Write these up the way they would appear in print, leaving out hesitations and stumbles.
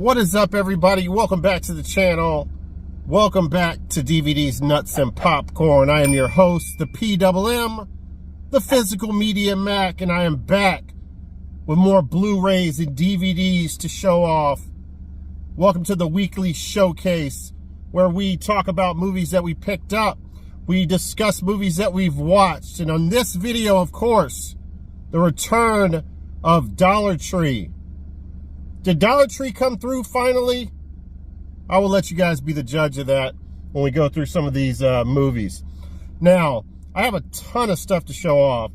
What is up, everybody? Welcome back to the channel. Welcome back to DVDs, Nuts, and Popcorn. I am your host, the PMM, the Physical Media Mac, and I am back with more Blu-rays and DVDs to show off. Welcome to the weekly showcase, where we talk about movies that we picked up. We discuss movies that we've watched. And on this video, of course, the return of Dollar Tree. Did Dollar Tree come through finally? I will let you guys be the judge of that when we go through some of these movies. Now, I have a ton of stuff to show off.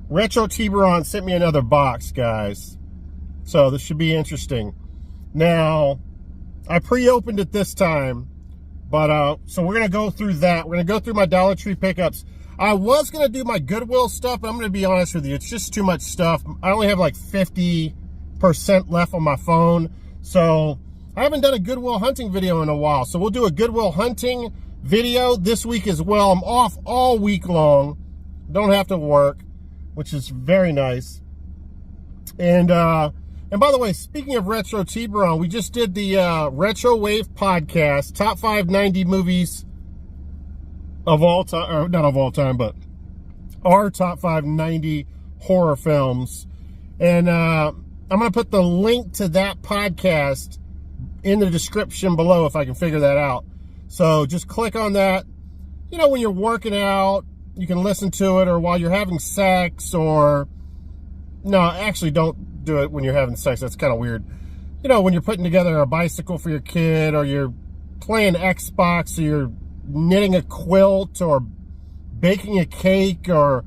Retro Tiburon sent me another box, guys. So this should be interesting. Now, I pre-opened it this time, but so we're going to go through that. We're going to go through my Dollar Tree pickups. I was going to do my Goodwill stuff, but I'm going to be honest with you. It's just too much stuff. I only have like 50% left on my phone. So I haven't done a Goodwill hunting video in a while. So we'll do a Goodwill hunting video this week as well. I'm off all week long. Don't have to work, which is very nice. And by the way, speaking of Retro Tiburon, we just did the Retro Wave podcast, top 5 90 movies of all time, or not of all time, but our top 5 90 horror films. And I'm going to put the link to that podcast in the description below if I can figure that out. So just click on that. You know, when you're working out, you can listen to it, or while you're having sex, or no, actually don't do it when you're having sex. That's kind of weird. You know, when you're putting together a bicycle for your kid, or you're playing Xbox, or you're knitting a quilt, or baking a cake, or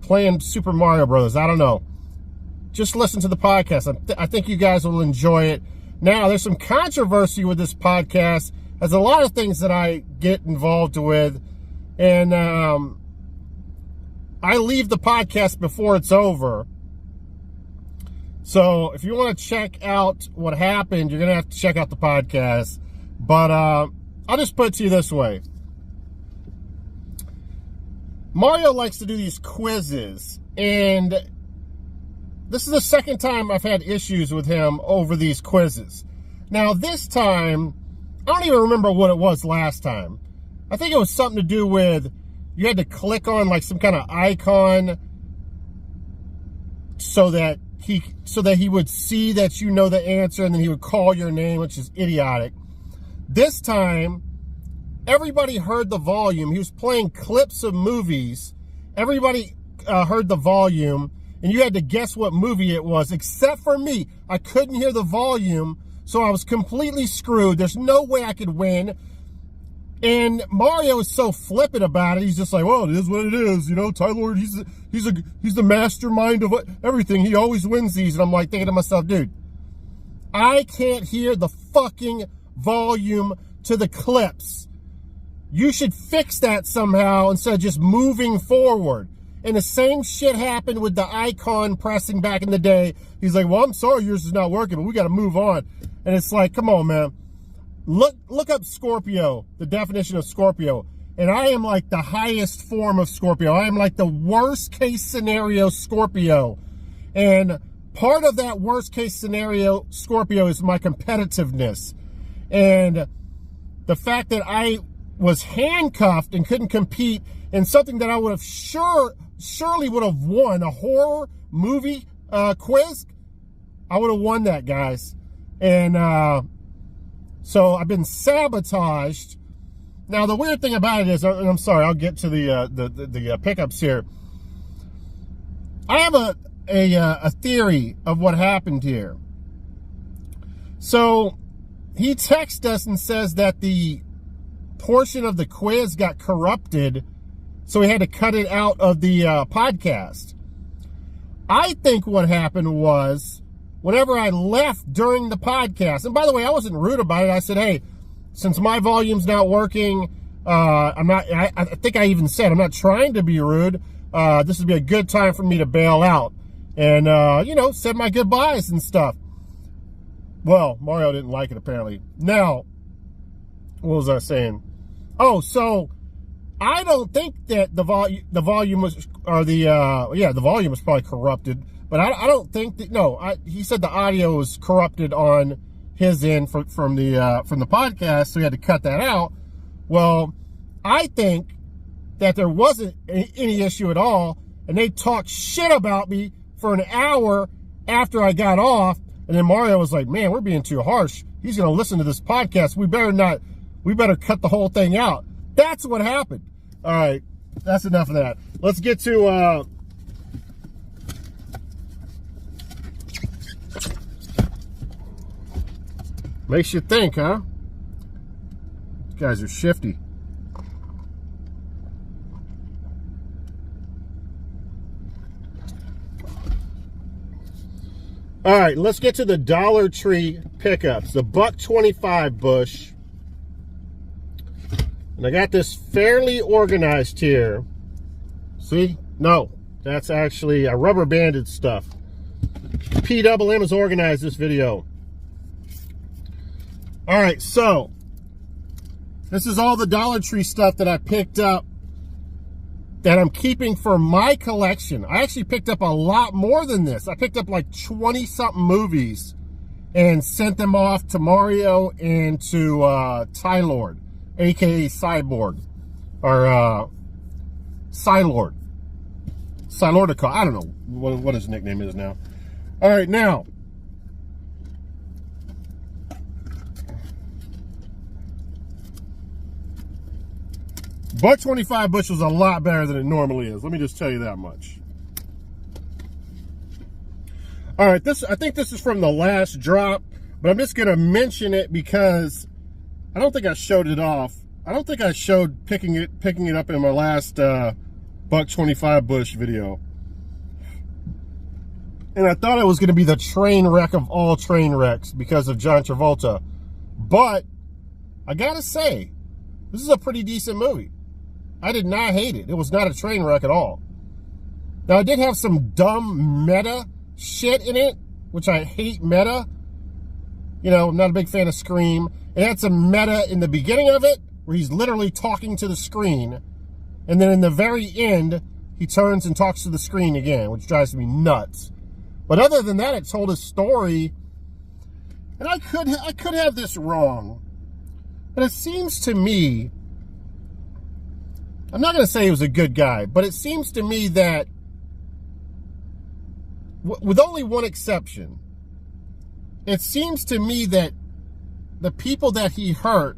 playing Super Mario Brothers. I don't know. Just listen to the podcast. I think you guys will enjoy it. Now, there's some controversy with this podcast. There's a lot of things that I get involved with, and I leave the podcast before it's over. So if you want to check out what happened, you're going to have to check out the podcast. But I'll just put it to you this way. Mario likes to do these quizzes, and this is the second time I've had issues with him over these quizzes. Now, this time, I don't even remember what it was last time. I think it was something to do with you had to click on like some kind of icon so that he would see that you know the answer, and then he would call your name, which is idiotic. This time, everybody heard the volume. He was playing clips of movies. Everybody heard the volume, and you had to guess what movie it was, except for me. I couldn't hear the volume, so I was completely screwed. There's no way I could win. And Mario is so flippant about it. He's just like, well, it is what it is. You know, Tyler, he's the mastermind of everything. He always wins these. And I'm like thinking to myself, dude, I can't hear the fucking volume to the clips. You should fix that somehow instead of just moving forward. And the same shit happened with the icon pressing back in the day. He's like, well, I'm sorry yours is not working, but we got to move on. And it's like, come on, man. Look up Scorpio, the definition of Scorpio. And I am like the highest form of Scorpio. I am like the worst case scenario Scorpio. And part of that worst case scenario Scorpio is my competitiveness. And the fact that I was handcuffed and couldn't compete in something that I would have surely would have won, a horror movie quiz, I would have won that, guys. And so I've been sabotaged. Now, the weird thing about it is, and I'm sorry, I'll get to the pickups here. I have a theory of what happened here. So he texts us and says that the portion of the quiz got corrupted, so he had to cut it out of the podcast. I think what happened was, whenever I left during the podcast, and by the way, I wasn't rude about it. I said, hey, since my volume's not working, I think I even said, I'm not trying to be rude. This would be a good time for me to bail out. And, you know, said my goodbyes and stuff. Well, Mario didn't like it, apparently. Now, what was I saying? Oh, so I don't think that the volume was, or the volume was probably corrupted. But I don't think that, no, he said the audio was corrupted on his end from the podcast, so he had to cut that out. Well, I think that there wasn't any issue at all, and they talked shit about me for an hour after I got off, and then Mario was like, man, we're being too harsh. He's going to listen to this podcast. We better cut the whole thing out. That's what happened. All right, that's enough of that. Let's get to makes you think, huh? These guys are shifty. All right, let's get to the Dollar Tree pickups. The $1.25 bush. And I got this fairly organized here. See? No, that's actually a rubber banded stuff. PWM has organized this video. All right, so this is all the Dollar Tree stuff that I picked up that I'm keeping for my collection. I actually picked up a lot more than this. I picked up like 20-something movies and sent them off to Mario and to Ty-Lord, a.k.a. Cyborg, or Psylord. Psylordica, I don't know what his nickname is now. All right, now, $1.25 bush was a lot better than it normally is. Let me just tell you that much. All right, I think this is from the last drop, but I'm just going to mention it because I don't think I showed it off. I don't think I showed picking it up in my last $1.25 bush video. And I thought it was going to be the train wreck of all train wrecks because of John Travolta. But I got to say, this is a pretty decent movie. I did not hate it. It was not a train wreck at all. Now, I did have some dumb meta shit in it, which I hate meta. You know, I'm not a big fan of Scream. It had some meta in the beginning of it, where he's literally talking to the screen. And then in the very end, he turns and talks to the screen again, which drives me nuts. But other than that, it told a story. And I could have this wrong. But it seems to me, I'm not going to say he was a good guy, but it seems to me that, with only one exception, it seems to me that the people that he hurt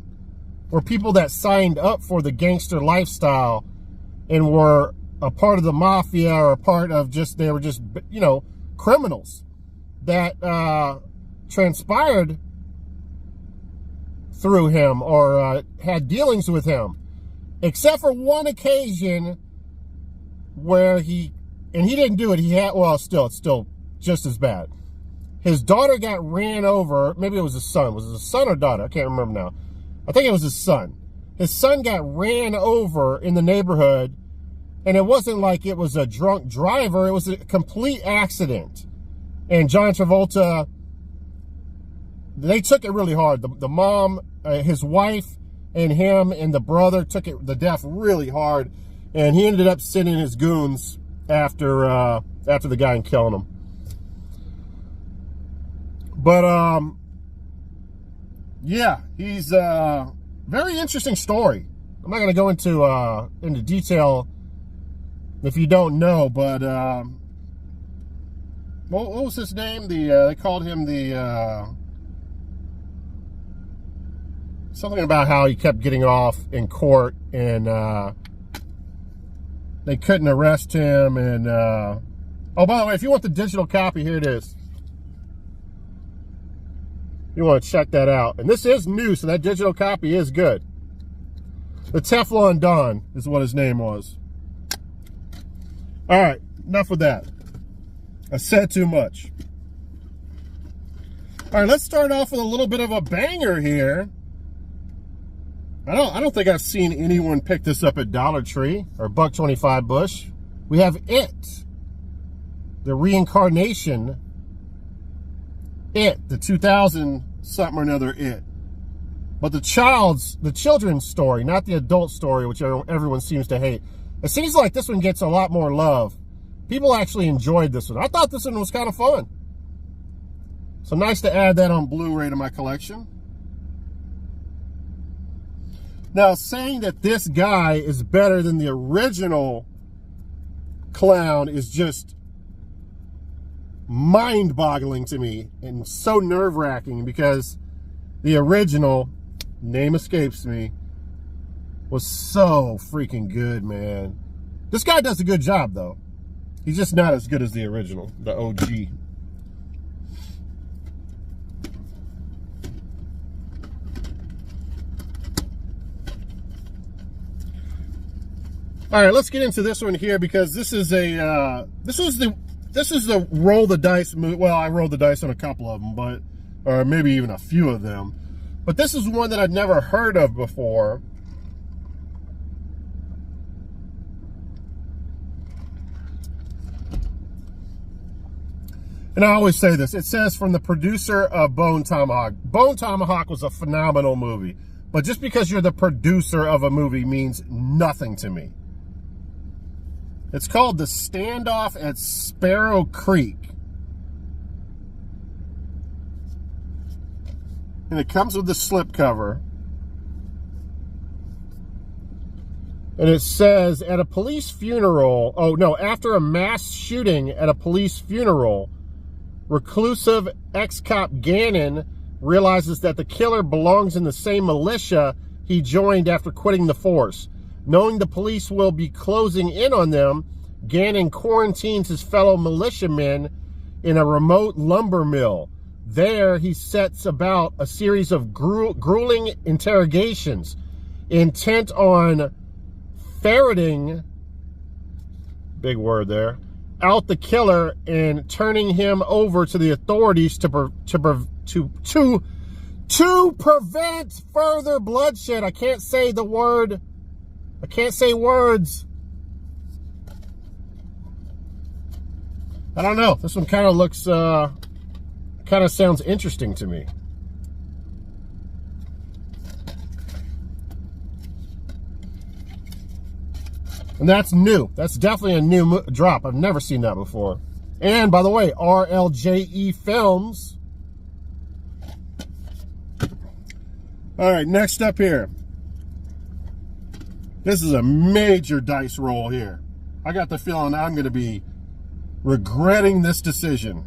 were people that signed up for the gangster lifestyle and were a part of the mafia or a part of they were just, you know, criminals that transpired through him or had dealings with him. Except for one occasion where he didn't do it. It's still just as bad. His daughter got ran over. Maybe it was his son. Was it his son or daughter? I can't remember now. I think it was his son. His son got ran over in the neighborhood, and it wasn't like it was a drunk driver. It was a complete accident. And John Travolta, they took it really hard. The mom, his wife, and him and the brother took the death really hard, and he ended up sending his goons after the guy and killing him. But yeah, he's very interesting story. I'm not going to go into detail if you don't know, but what was his name? They called him something about how he kept getting off in court, and they couldn't arrest him. And oh, by the way, if you want the digital copy, here it is. You want to check that out. And this is new, so that digital copy is good. The Teflon Don is what his name was. All right, enough with that. I said too much. All right, let's start off with a little bit of a banger here. I don't think I've seen anyone pick this up at Dollar Tree or $1.25 bush. We have It, the reincarnation. It, the 2000 something or another It. But the children's story, not the adult story, which everyone seems to hate. It seems like this one gets a lot more love People actually enjoyed this one. I thought this one was kind of fun. So nice to add that on Blu-ray to my collection. Now, saying that this guy is better than the original clown is just mind-boggling to me and so nerve-wracking, because the original, name escapes me, was so freaking good, man. This guy does a good job, though. He's just not as good as the original, the OG. All right, let's get into this one here, because this is a this is the roll the dice movie. Well, I rolled the dice on a couple of them, but or maybe even a few of them. But this is one that I'd never heard of before. And I always say this. It says from the producer of Bone Tomahawk. Bone Tomahawk was a phenomenal movie. But just because you're the producer of a movie means nothing to me. It's called The Standoff at Sparrow Creek. And it comes with the slipcover. And it says, at a police funeral, oh no, after a mass shooting at a police funeral, reclusive ex-cop Gannon realizes that the killer belongs in the same militia he joined after quitting the force. Knowing the police will be closing in on them, Gannon quarantines his fellow militiamen in a remote lumber mill. There, he sets about a series of grueling interrogations, intent on ferreting, big word there, out the killer and turning him over to the authorities to prevent further bloodshed. I can't say the word. I can't say words. I don't know. This one kind of looks, kind of sounds interesting to me. And that's new. That's definitely a new drop. I've never seen that before. And by the way, RLJE Films. All right, next up here. This is a major dice roll here. I got the feeling I'm going to be regretting this decision.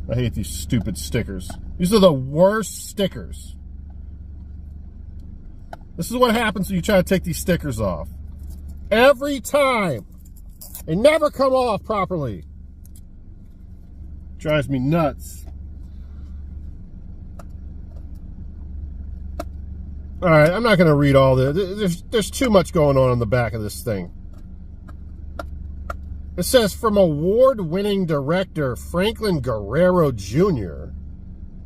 I hate these stupid stickers. These are the worst stickers. This is what happens when you try to take these stickers off. Every time. They never come off properly. Drives me nuts. All right, I'm not going to read all this. There's too much going on the back of this thing. It says, from award-winning director Franklin Guerrero Jr.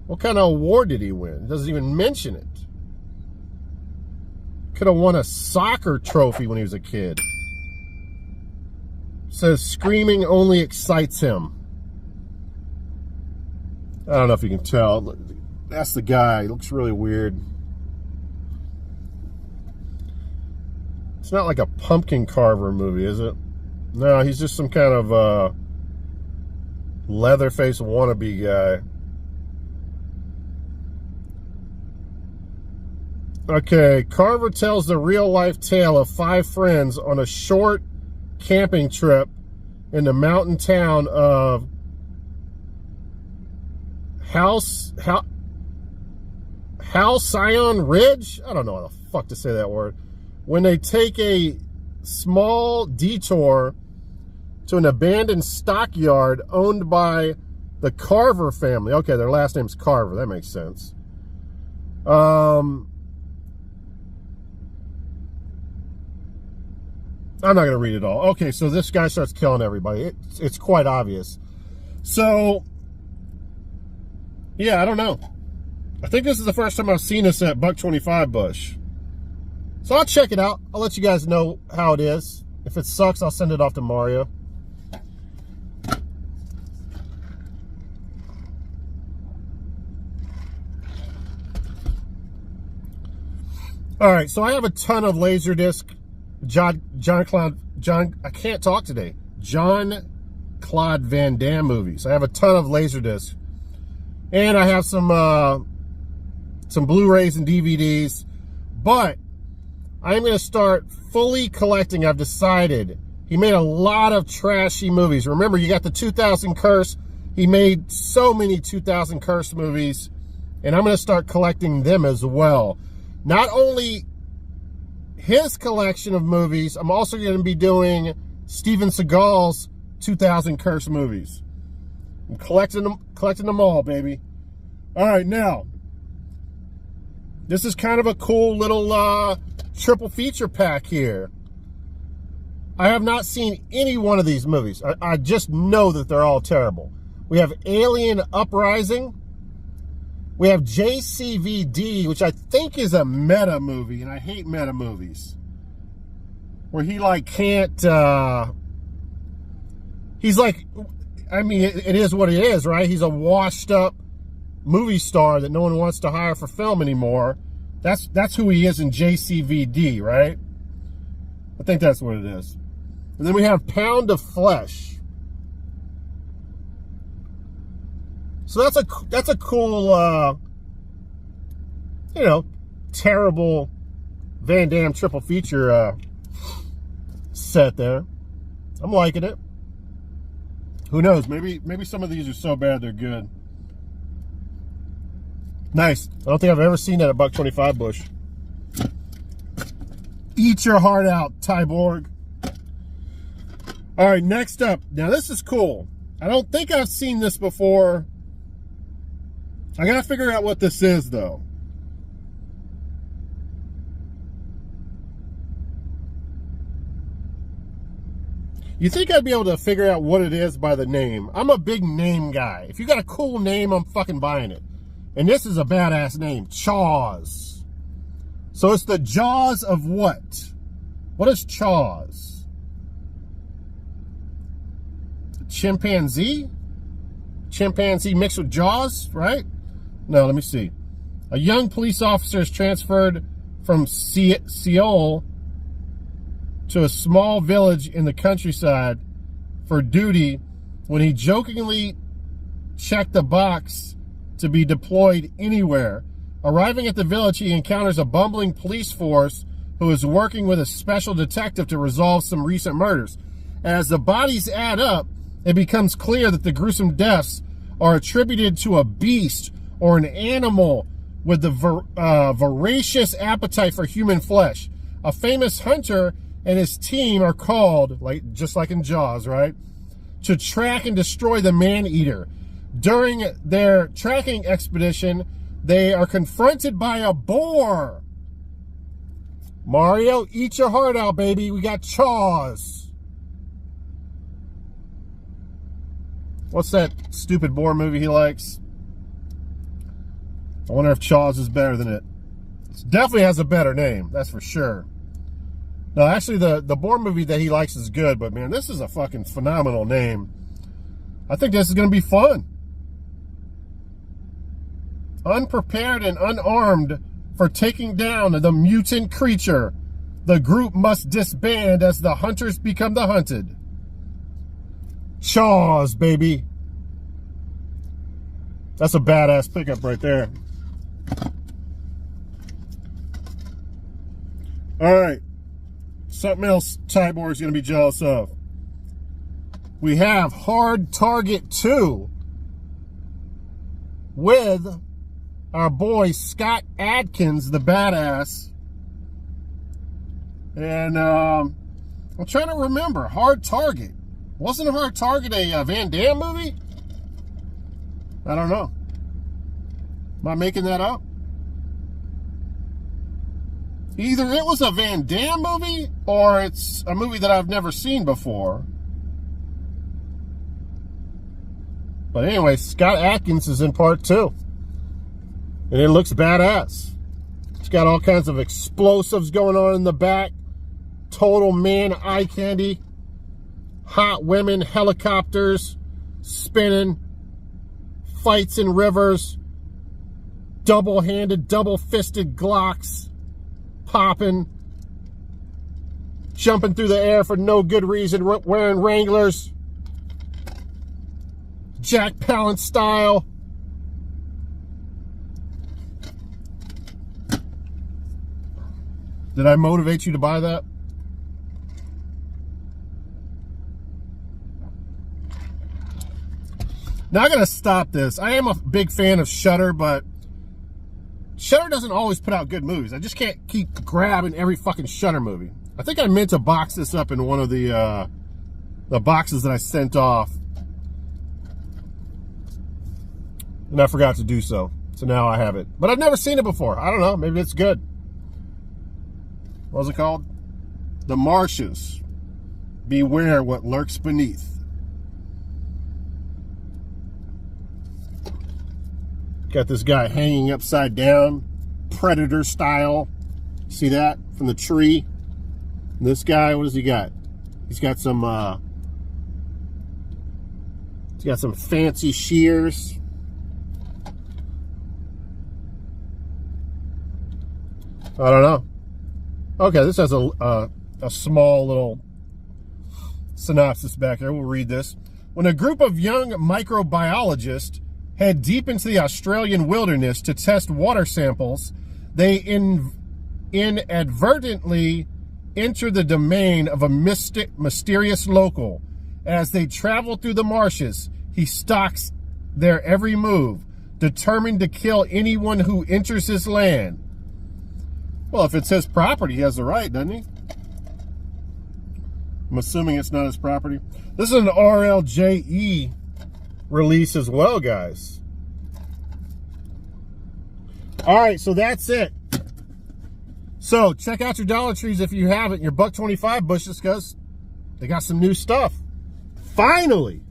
What kind of award did he win? It doesn't even mention it. Could have won a soccer trophy when he was a kid. It says, screaming only excites him. I don't know if you can tell. That's the guy. He looks really weird. It's not like a pumpkin carver movie, is it? No, he's just some kind of Leatherface wannabe guy. Okay, Carver tells the real-life tale of 5 friends on a short camping trip in the mountain town of Halcyon Ridge? I don't know how the fuck to say that word. When they take a small detour to an abandoned stockyard owned by the Carver family. Okay, their last name's Carver. That makes sense. I'm not going to read it all. Okay, so this guy starts killing everybody. It's quite obvious. So, yeah, I don't know. I think this is the first time I've seen this at $1.25 Bush. So I'll check it out. I'll let you guys know how it is. If it sucks, I'll send it off to Mario. All right, so I have a ton of Laserdisc John I can't talk today. Jean-Claude Van Damme movies. I have a ton of Laserdiscs. And I have some Blu-rays and DVDs. But I'm going to start fully collecting. I've decided. He made a lot of trashy movies. Remember, you got the 2000 Curse. He made so many 2000 Curse movies. And I'm going to start collecting them as well. Not only his collection of movies, I'm also going to be doing Steven Seagal's 2000 Curse movies. I'm collecting them all, baby. All right, now, this is kind of a cool little triple feature pack here. I have not seen any one of these movies. I just know that they're all terrible. We have Alien Uprising. We have JCVD, which I think is a meta movie, and I hate meta movies. Where he, like, can't, he's like, I mean, it is what it is, right? He's a washed up movie star that no one wants to hire for film anymore. That's who he is in JCVD, right? I think that's what it is. And then we have Pound of Flesh. So that's a cool, you know, terrible Van Damme triple feature set there. I'm liking it. Who knows? Maybe some of these are so bad they're good. Nice. I don't think I've ever seen that at $1.25 Bush. Eat your heart out, Tiburon. All right, next up. Now this is cool. I don't think I've seen this before. I gotta figure out what this is, though. You think I'd be able to figure out what it is by the name? I'm a big name guy. If you got a cool name, I'm fucking buying it. And this is a badass name, Chaws. So it's the Jaws of what? What is Chaws? Chimpanzee? Chimpanzee mixed with Jaws, right? No, let me see. A young police officer is transferred from Seoul to a small village in the countryside for duty when he jokingly checked the box to be deployed anywhere. Arriving at the village, he encounters a bumbling police force who is working with a special detective to resolve some recent murders. As the bodies add up, it becomes clear that the gruesome deaths are attributed to a beast or an animal with the voracious appetite for human flesh. A famous hunter and his team are called, just like in Jaws, right, to track and destroy the man-eater. During their tracking expedition, they are confronted by a boar. Mario, eat your heart out, baby. We got Chaws. What's that stupid boar movie he likes? I wonder if Chaws is better than it. It definitely has a better name, that's for sure. No, actually, the boar movie that he likes is good, but man, this is a fucking phenomenal name. I think this is going to be fun. Unprepared and unarmed for taking down the mutant creature, the group must disband as the hunters become the hunted. Chaws, baby. That's a badass pickup right there. All right. Something else Tibor's going to be jealous of. We have Hard Target 2 with our boy Scott Adkins, the badass. And I'm trying to remember. Hard Target. Wasn't Hard Target a Van Damme movie? I don't know. Am I making that up? Either it was a Van Damme movie or it's a movie that I've never seen before. But anyway, Scott Adkins is in part 2. And it looks badass. It's got all kinds of explosives going on in the back. Total man eye candy. Hot women, helicopters, spinning. Fights in rivers. Double-handed, double-fisted Glocks. Popping. jumping through the air for no good reason, wearing Wranglers, Jack Palance style. Did I motivate you to buy that? Now I gotta stop this. I am a big fan of Shudder, but Shudder doesn't always put out good movies. I just can't keep grabbing every fucking Shudder movie. I think I meant to box this up in one of the boxes that I sent off, and I forgot to do so. So now I have it, but I've never seen it before. I don't know. Maybe it's good. What was it called? The Marshes. Beware what lurks beneath. Got this guy hanging upside down, Predator style. See that from the tree? And this guy, what does he got? He's got some fancy shears. I don't know. Okay, this has a small little synopsis back here. We'll read this. When a group of young microbiologists head deep into the Australian wilderness to test water samples, they inadvertently enter the domain of a mysterious local. As they travel through the marshes, he stalks their every move, determined to kill anyone who enters his land. Well, if it's his property, he has the right, doesn't he? I'm assuming it's not his property. This is an RLJE release as well, guys. All right, so that's it. So check out your Dollar Trees if you haven't, your $1.25 bushes, because they got some new stuff. Finally.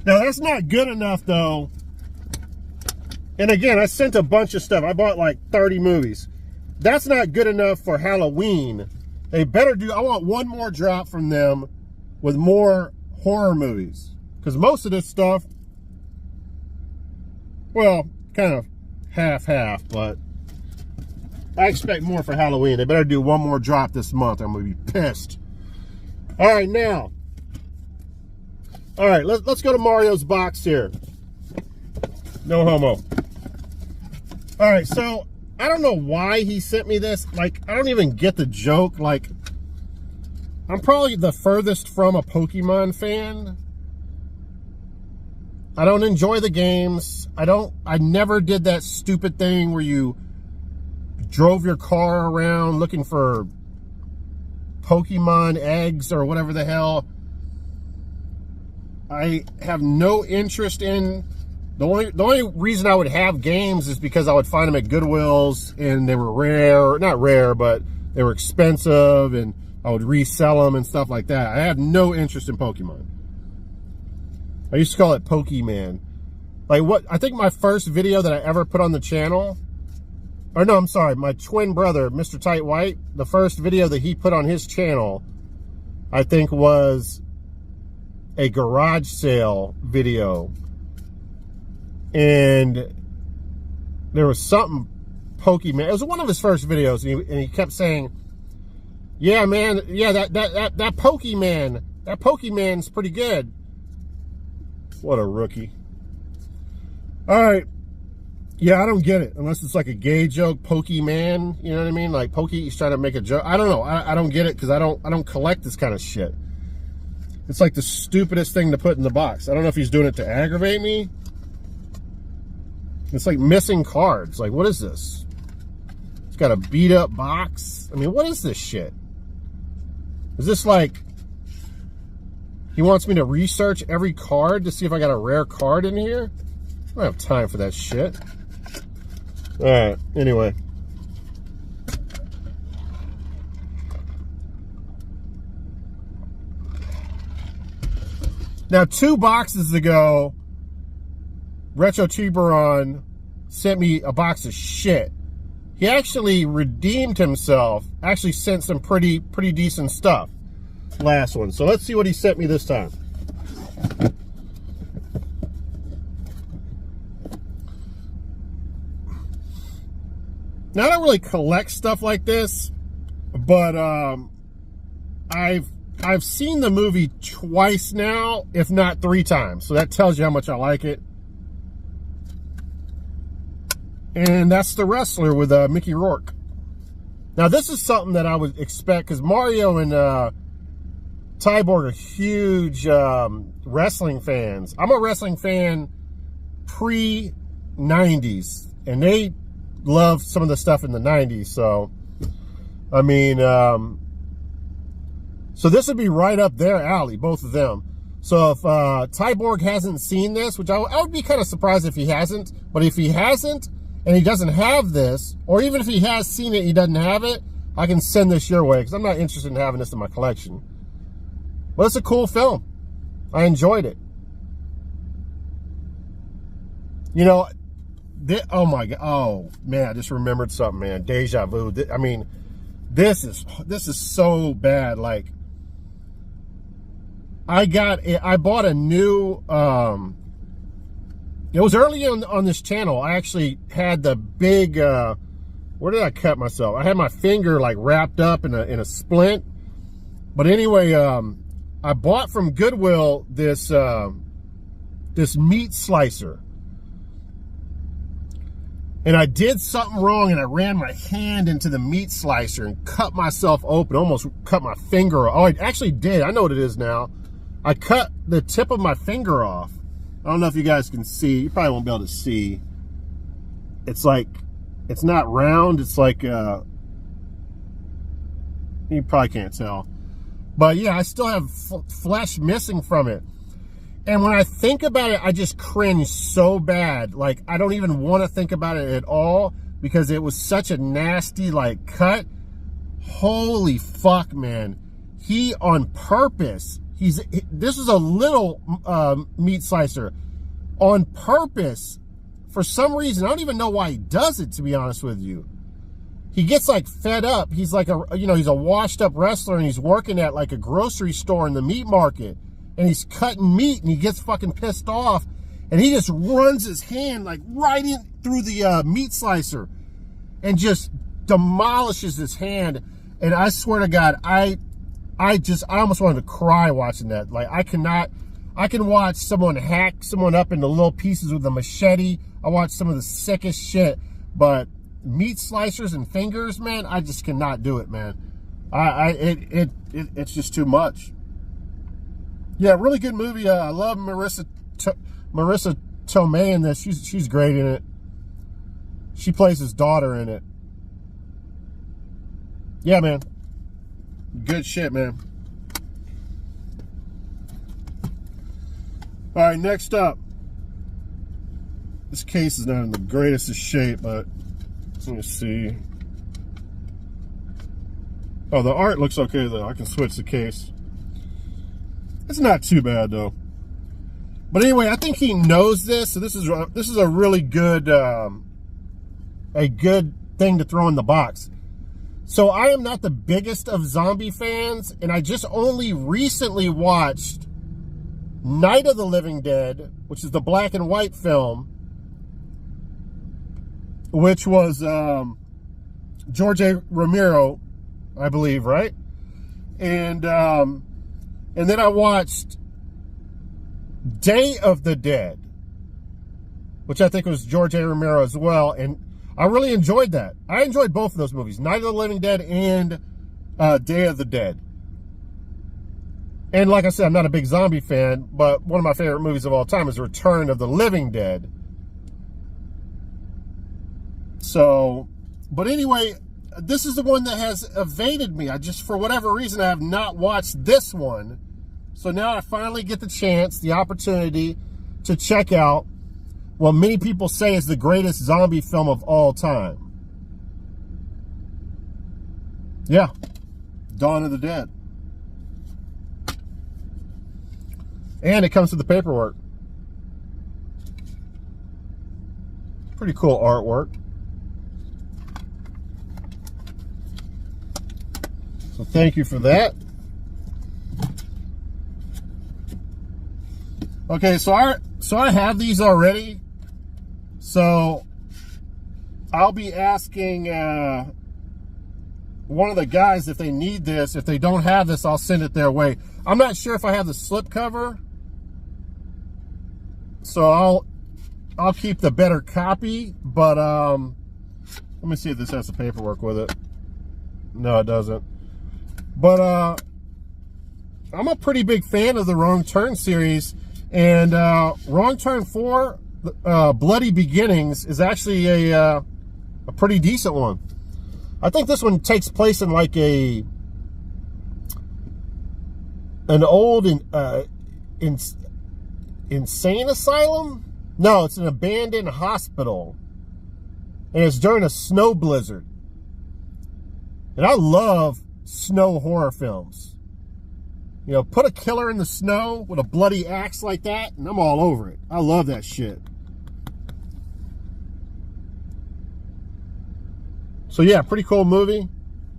Now that's not good enough though. And again, I sent a bunch of stuff. I bought like 30 movies. That's not good enough for Halloween. They better do, I want one more drop from them with more horror movies. Because most of this stuff, well, kind of half-half, but I expect more for Halloween. They better do one more drop this month. I'm going to be pissed. All right, now. All right, let's go to Mario's box here. No homo. All right, so I don't know why he sent me this. Like, I don't even get the joke. Like, I'm probably the furthest from a Pokemon fan. I don't enjoy the games. I never did that stupid thing where you drove your car around looking for Pokemon eggs or whatever the hell. I have no interest in... The only reason I would have games is because I would find them at Goodwills and they were rare. Not rare, but they were expensive and I would resell them and stuff like that. I have no interest in Pokemon. I used to call it Pokemon. Like what? I think my first video that I ever put on the channel, or no, I'm sorry, my twin brother, Mr. Tight White, the first video that he put on his channel, I think was a garage sale video. And there was something Pokemon. It was one of his first videos, and he kept saying, "Yeah, man, yeah, that Pokemon's pretty good." What a rookie! All right, yeah, I don't get it unless it's like a gay joke, Pokemon. You know what I mean? Like he's trying to make a joke. I don't know. I don't get it because I don't collect this kind of shit. It's like the stupidest thing to put in the box. I don't know if he's doing it to aggravate me. It's like missing cards. Like, what is this? It's got a beat up box. I mean, what is this shit? Is this like, he wants me to research every card to see if I got a rare card in here? I don't have time for that shit. All right, anyway. Now, 2 boxes ago, Retro Tiburon sent me a box of shit. He actually redeemed himself. Actually sent some pretty decent stuff. Last one. So let's see what he sent me this time. Now, I don't really collect stuff like this, but I've seen the movie twice now, if not 3 times. So that tells you how much I like it. And that's The Wrestler with Mickey Rourke. Now, this is something that I would expect, because Mario and Tiburon are huge wrestling fans. I'm a wrestling fan pre-90s, and they love some of the stuff in the 90s. So, I mean, so this would be right up their alley, both of them. So if Tiburon hasn't seen this, which I would be kind of surprised if he hasn't, but if he hasn't, and he doesn't have this, or even if he has seen it, he doesn't have it, I can send this your way, because I'm not interested in having this in my collection. But it's a cool film. I enjoyed it. You know, oh my God, oh man, I just remembered something, man. Deja vu. I mean, this is so bad. Like, I bought a new, it was early on this channel. I actually had the big, where did I cut myself? I had my finger like wrapped up in a splint. But anyway, I bought from Goodwill this meat slicer. And I did something wrong, and I ran my hand into the meat slicer and cut myself open, almost cut my finger off. Oh, I actually did. I know what it is now. I cut the tip of my finger off. I don't know if you guys can see. You probably won't be able to see. It's like, it's not round. It's like, you probably can't tell. But yeah, I still have flesh missing from it. And when I think about it, I just cringe so bad. Like, I don't even want to think about it at all, because it was such a nasty, like, cut. Holy fuck, man. He, on purpose, this is a little meat slicer. On purpose, for some reason, I don't even know why he does it, to be honest with you. He gets like fed up. He's like he's a washed up wrestler, and he's working at like a grocery store in the meat market, and he's cutting meat, and he gets fucking pissed off, and he just runs his hand like right in through the meat slicer and just demolishes his hand. And I swear to God, I almost wanted to cry watching that. Like, I can watch someone hack someone up into little pieces with a machete. I watch some of the sickest shit, but meat slicers and fingers, man, I just cannot do it, man. It's just too much. Yeah, really good movie. I love Marissa Tomei in this. She's great in it. She plays his daughter in it. Yeah, man. Good shit, man. All right, next up. This case is not in the greatest of shape, but let me see. Oh, the art looks okay, though. I can switch the case. It's not too bad, though. But anyway, I think he knows this, so this is a really good, a good thing to throw in the box. So I am not the biggest of zombie fans, and I just only recently watched Night of the Living Dead, which is the black and white film, which was George A. Romero, I believe, right? And then I watched Day of the Dead, which I think was George A. Romero as well, and I really enjoyed that. I enjoyed both of those movies, Night of the Living Dead and Day of the Dead. And like I said, I'm not a big zombie fan, but one of my favorite movies of all time is Return of the Living Dead. So, but anyway, this is the one that has evaded me. For whatever reason, I have not watched this one. So now I finally get the chance, the opportunity to check out what many people say is the greatest zombie film of all time. Yeah, Dawn of the Dead. And it comes with the paperwork. Pretty cool artwork. So thank you for that. Okay, so I have these already. So I'll be asking one of the guys if they need this. If they don't have this, I'll send it their way. I'm not sure if I have the slipcover, so I'll keep the better copy. But let me see if this has the paperwork with it. No, it doesn't. But I'm a pretty big fan of the Wrong Turn series, and Wrong Turn 4, Bloody Beginnings, is actually a pretty decent one. I think this one takes place in like an old insane asylum. No, it's an abandoned hospital, and it's during a snow blizzard. And I love snow horror films. You know, put a killer in the snow with a bloody axe like that, and I'm all over it. I love that shit. So yeah, pretty cool movie.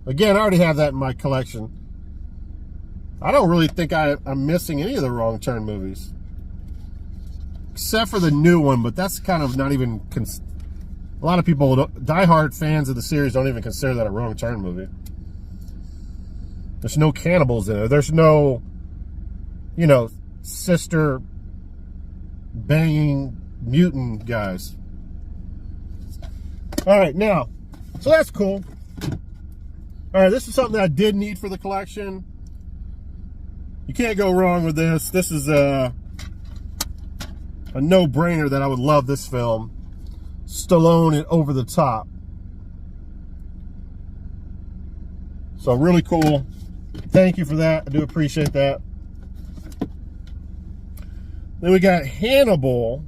Again, I already have that in my collection. I don't really think I'm missing any of the Wrong Turn movies. Except for the new one, but that's kind of not even... A lot of people, diehard fans of the series, don't even consider that a Wrong Turn movie. There's no cannibals in it. There's no, you know, sister banging mutant guys. All right, now, so that's cool. All right, this is something that I did need for the collection. You can't go wrong with this. This is a no-brainer that I would love this film. Stallone and Over the Top. So really cool. Thank you for that. I do appreciate that. Then we got Hannibal,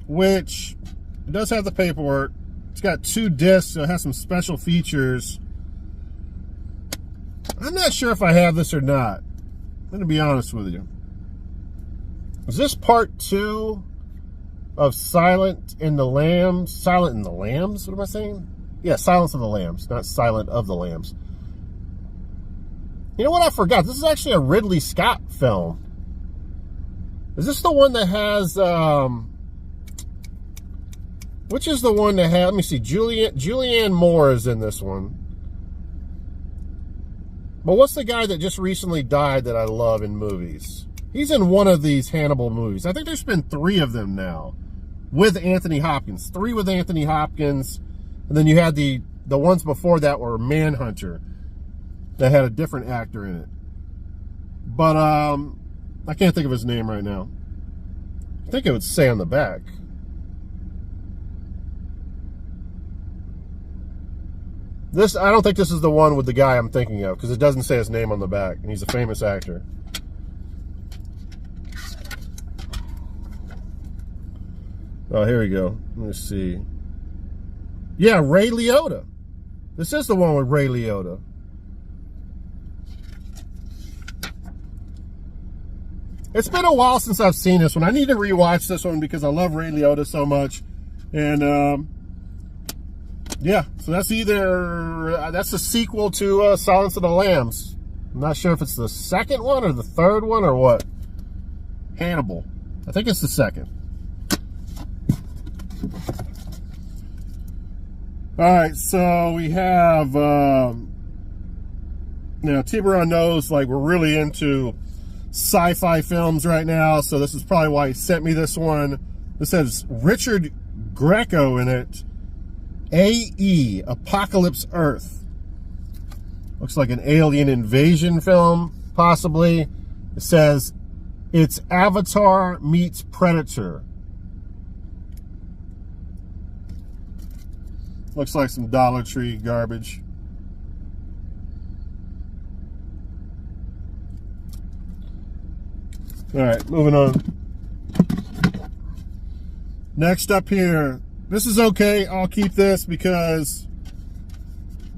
which it does have the paperwork. It's got 2 discs, so it has some special features. I'm not sure if I have this or not. I'm going to be honest with you. Is this part 2 of Silent in the Lambs? Silent in the Lambs? What am I saying? Yeah, Silence of the Lambs, not Silent of the Lambs. You know what? I forgot. This is actually a Ridley Scott film. Is this the one that has, which is the one that had, let me see, Julianne Moore is in this one. But what's the guy that just recently died that I love in movies? He's in one of these Hannibal movies. I think there's been 3 of them now with Anthony Hopkins. 3 with Anthony Hopkins. And then you had the ones before that were Manhunter, that had a different actor in it. But I can't think of his name right now. I think it would say on the back. I don't think this is the one with the guy I'm thinking of, because it doesn't say his name on the back, and he's a famous actor. Oh, here we go. Let me see. Yeah, Ray Liotta. This is the one with Ray Liotta. It's been a while since I've seen this one. I need to rewatch this one because I love Ray Liotta so much. And, yeah, so that's that's a sequel to Silence of the Lambs. I'm not sure if it's the second one or the third one or what. Hannibal. I think it's the second. All right, so we have, now Tiburon knows, like, we're really into sci-fi films right now, so this is probably why he sent me this one. This has Richard Greco in it. A.E. Apocalypse Earth. Looks like an alien invasion film, possibly. It says, it's Avatar meets Predator. Looks like some Dollar Tree garbage. All right, moving on. Next up here, this is okay. I'll keep this because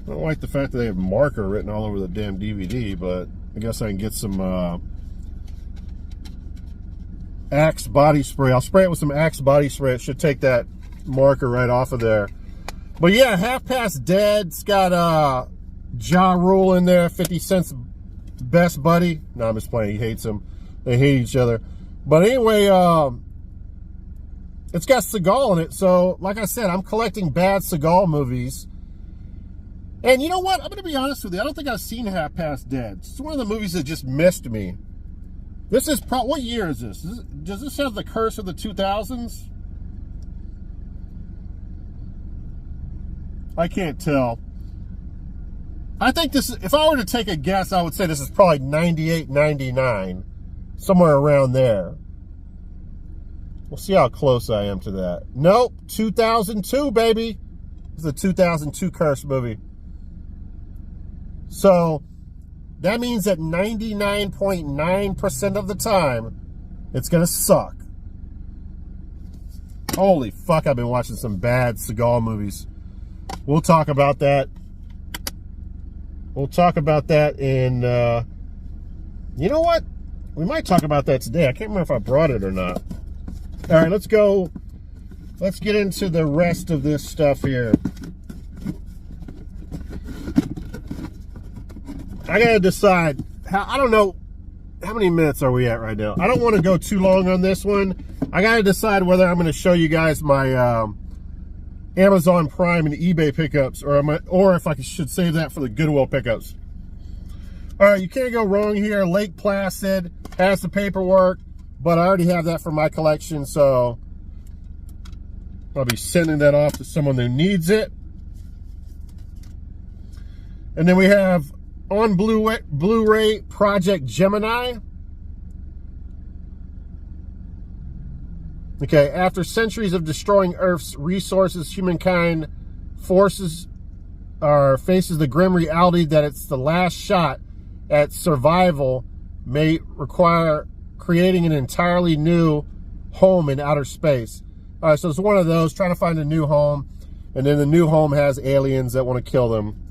I don't like the fact that they have marker written all over the damn DVD, but I guess I can get some Axe body spray. I'll spray it with some Axe body spray. It should take that marker right off of there. But yeah, Half Past Dead. It's got Ja Rule in there, 50 Cent's best buddy. No, I'm just playing. He hates him. They hate each other. But anyway, it's got Seagal in it. So, like I said, I'm collecting bad Seagal movies. And you know what? I'm going to be honest with you. I don't think I've seen Half Past Dead. It's one of the movies that just missed me. This is what year is this? Does this have the curse of the 2000s? I can't tell. I think this is, if I were to take a guess, I would say this is probably 98, 99. Somewhere around there. We'll see how close I am to that. Nope, 2002, baby. This is a 2002 curse movie. So, that means that 99.9% of the time, it's going to suck. Holy fuck, I've been watching some bad Seagal movies. We'll talk about that. We'll talk about that in, you know what? We might talk about that today. I can't remember if I brought it or not. All right, let's go. Let's get into the rest of this stuff here. I got to decide. I don't know. How many minutes are we at right now? I don't want to go too long on this one. I got to decide whether I'm going to show you guys my Amazon Prime and eBay pickups, or if I should save that for the Goodwill pickups. All right, you can't go wrong here. Lake Placid has the paperwork, but I already have that for my collection, so I'll be sending that off to someone who needs it. And then we have on Blu-ray Project Gemini. Okay, after centuries of destroying Earth's resources, humankind faces the grim reality that it's the last shot at survival may require creating an entirely new home in outer space. All right, so it's one of those, trying to find a new home, and then the new home has aliens that want to kill them.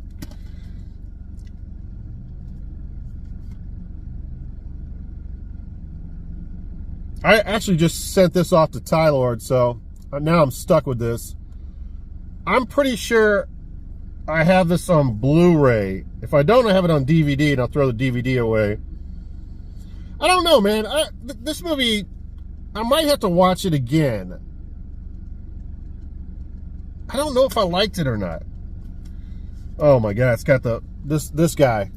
I actually just sent this off to Tylord, so now I'm stuck with this. I'm pretty sure I have this on Blu-ray. If I don't, I have it on DVD, and I'll throw the DVD away. I don't know, man. This movie, I might have to watch it again. I don't know if I liked it or not. Oh my God, it's got this guy.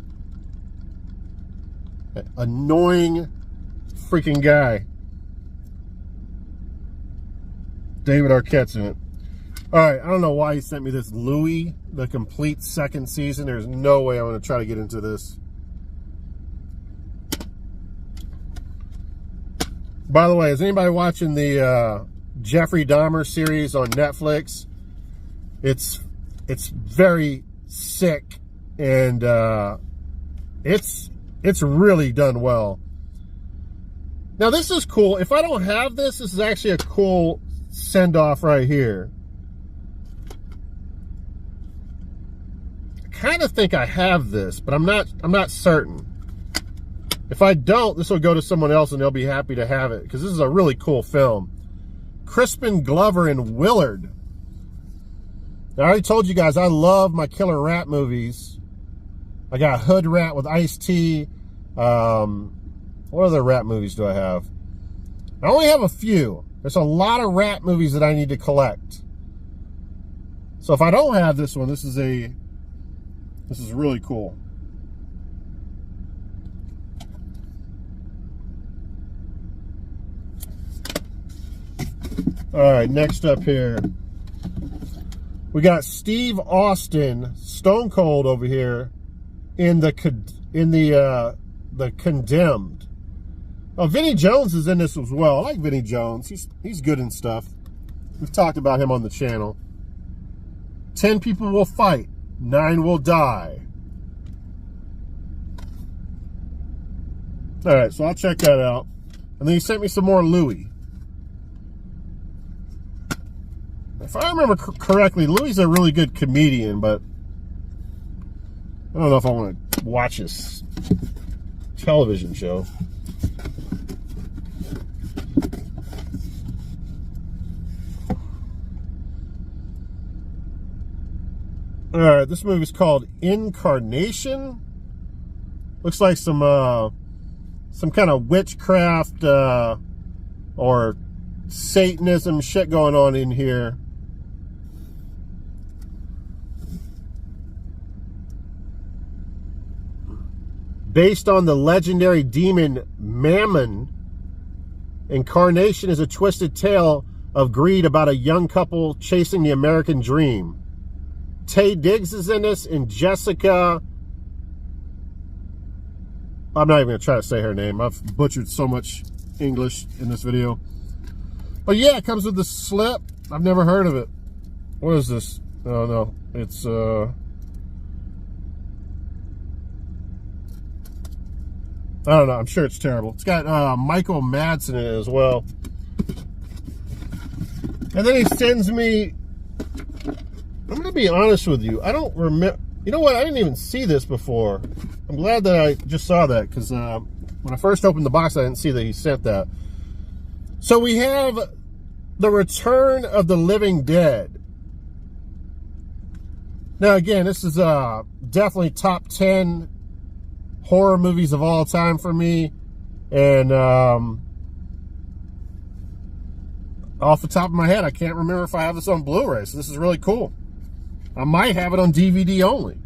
Annoying freaking guy. David Arquette's in it. All right, I don't know why he sent me this Louis, the complete second season. There's no way I'm going to try to get into this. By the way, is anybody watching the Jeffrey Dahmer series on Netflix? It's very sick, and it's really done well. Now this is cool. If I don't have this, this is actually a cool send-off right here. I kind of think I have this, but I'm not certain. If I don't, this will go to someone else and they'll be happy to have it, because this is a really cool film. Crispin Glover and Willard. Now, I already told you guys I love my killer rat movies. I got Hood Rat with Ice-T. What other rat movies do I have? I only have a few. There's a lot of rat movies that I need to collect. So if I don't have this one, this is really cool. All right, next up here, we got Steve Austin, Stone Cold over here, in the Condemned. Oh, Vinnie Jones is in this as well. I like Vinnie Jones. He's good and stuff. We've talked about him on the channel. 10 people will fight, 9 will die. All right, so I'll check that out. And then he sent me some more Louis. If I remember correctly, Louis is a really good comedian, but I don't know if I want to watch his television show. All right, this movie is called Incarnation. Looks like some kind of witchcraft or Satanism shit going on in here. Based on the legendary demon Mammon, Incarnation is a twisted tale of greed about a young couple chasing the American dream. Taye Diggs is in this, and Jessica... I'm not even going to try to say her name. I've butchered so much English in this video. But yeah, it comes with the slip. I've never heard of it. What is this? Oh, no. It's, I don't know. I'm sure it's terrible. It's got Michael Madsen in it as well. And then he sends me... I'm going to be honest with you. I don't remember... You know what? I didn't even see this before. I'm glad that I just saw that, because when I first opened the box, I didn't see that he sent that. So we have The Return of the Living Dead. Now, again, this is definitely top 10 horror movies of all time for me. And off the top of my head, I can't remember if I have this on Blu-ray. So this is really cool. I might have it on DVD only.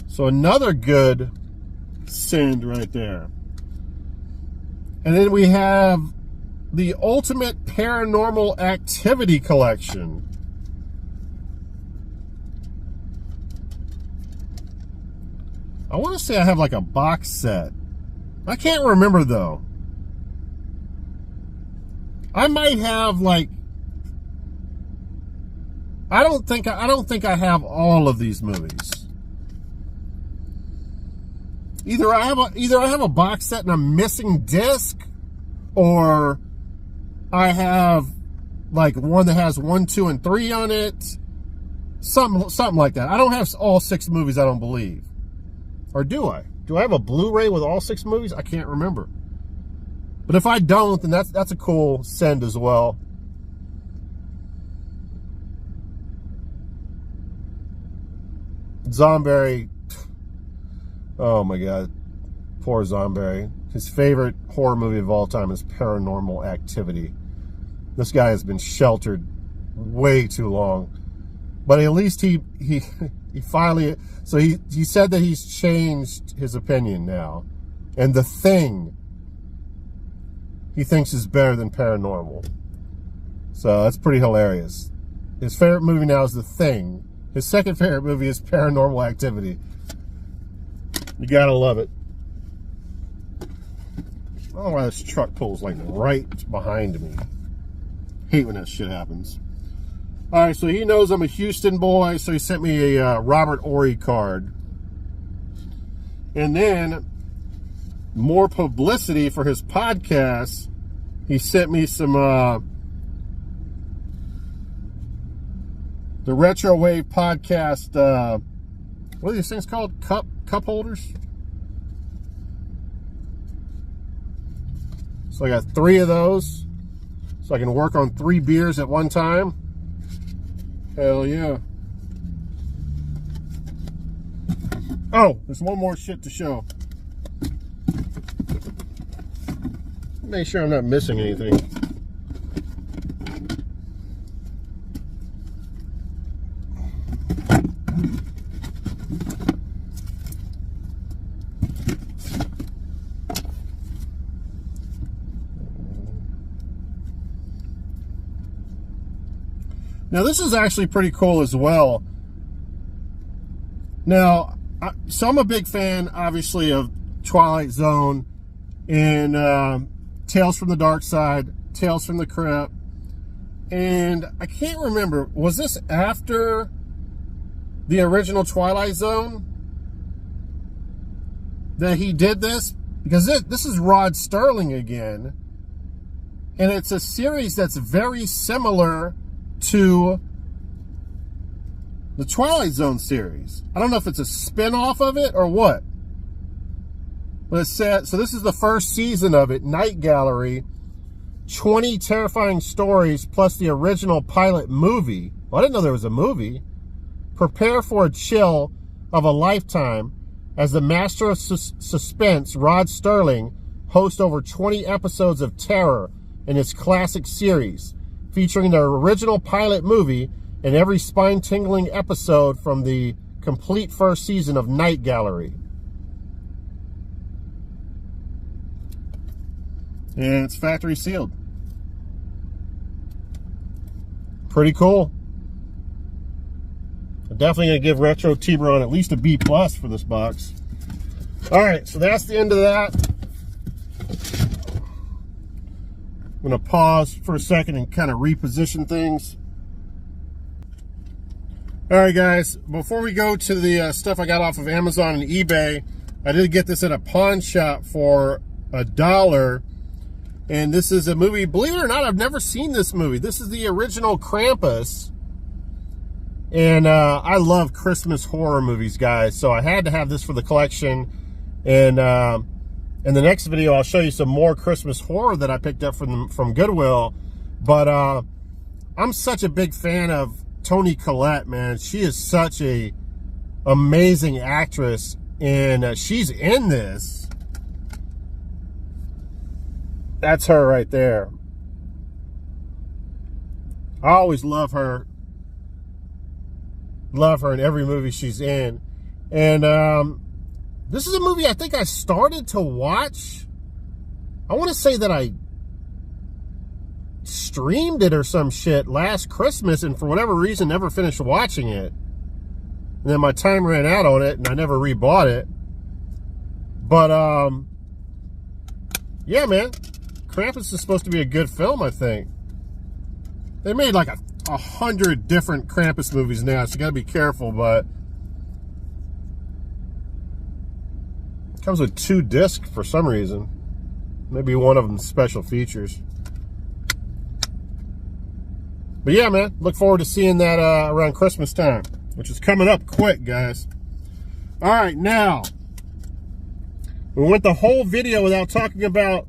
So another good send right there. And then we have the Ultimate Paranormal Activity Collection. I want to say I have like a box set. I can't remember though. I might have like... I don't think I have all of these movies. Either I have a box set and a missing disc, or I have like one that has 1, 2, and 3 on it. Something like that. I don't have all 6 movies, I don't believe. Or do I? Do I have a Blu-ray with all 6 movies? I can't remember. But if I don't, then that's a cool send as well. Zomberry. Oh my God. Poor Zomberry. His favorite horror movie of all time is Paranormal Activity. This guy has been sheltered way too long. But at least he finally... So he said that he's changed his opinion now. And The Thing, he thinks is better than Paranormal. So that's pretty hilarious. His favorite movie now is The Thing. His second favorite movie is Paranormal Activity. You gotta love it. I don't know why this truck pulls like right behind me. Hate when that shit happens. Alright, so he knows I'm a Houston boy, so he sent me a Robert Horry card. And then, more publicity for his podcast, he sent me some, the Retro Wave podcast, what are these things called? Cup holders? So I got 3 of those, so I can work on 3 beers at one time. Hell yeah. Oh, there's one more shit to show. Make sure I'm not missing anything. Now, this is actually pretty cool as well. Now, so I'm a big fan, obviously, of Twilight Zone and Tales from the Dark Side, Tales from the Crypt. And I can't remember, was this after the original Twilight Zone that he did this? Because this is Rod Serling again. And it's a series that's very similar to the Twilight Zone series. I don't know if it's a spin-off of it or what. But it said, so this is the first season of it, Night Gallery, 20 terrifying stories plus the original pilot movie. Well, I didn't know there was a movie. Prepare for a chill of a lifetime as the master of suspense, Rod Serling, hosts over 20 episodes of terror in its classic series, featuring the original pilot movie and every spine-tingling episode from the complete first season of Night Gallery. And it's factory sealed. Pretty cool. I'm definitely going to give Retro Tiburon at least a B+ for this box. Alright, so that's the end of that. I'm going to pause for a second and kind of reposition things. Alright guys, before we go to the stuff I got off of Amazon and eBay, I did get this at a pawn shop for $1. And this is a movie, believe it or not, I've never seen this movie. This is the original Krampus. And I love Christmas horror movies, guys. So I had to have this for the collection. And in the next video, I'll show you some more Christmas horror that I picked up from Goodwill. But I'm such a big fan of Toni Collette, man. She is such a amazing actress. And she's in this. That's her right there. I always love her. Love her in every movie she's in. And this is a movie I think I started to watch. I want to say that I streamed it or some shit last Christmas, and for whatever reason never finished watching it. And then my time ran out on it and I never rebought it. But yeah, man. Krampus is supposed to be a good film, I think. They made like 100 different Krampus movies now, so you gotta be careful, but it comes with 2 discs for some reason. Maybe one of them special features. But yeah, man, look forward to seeing that around Christmas time, which is coming up quick, guys. All right, now, we went the whole video without talking about,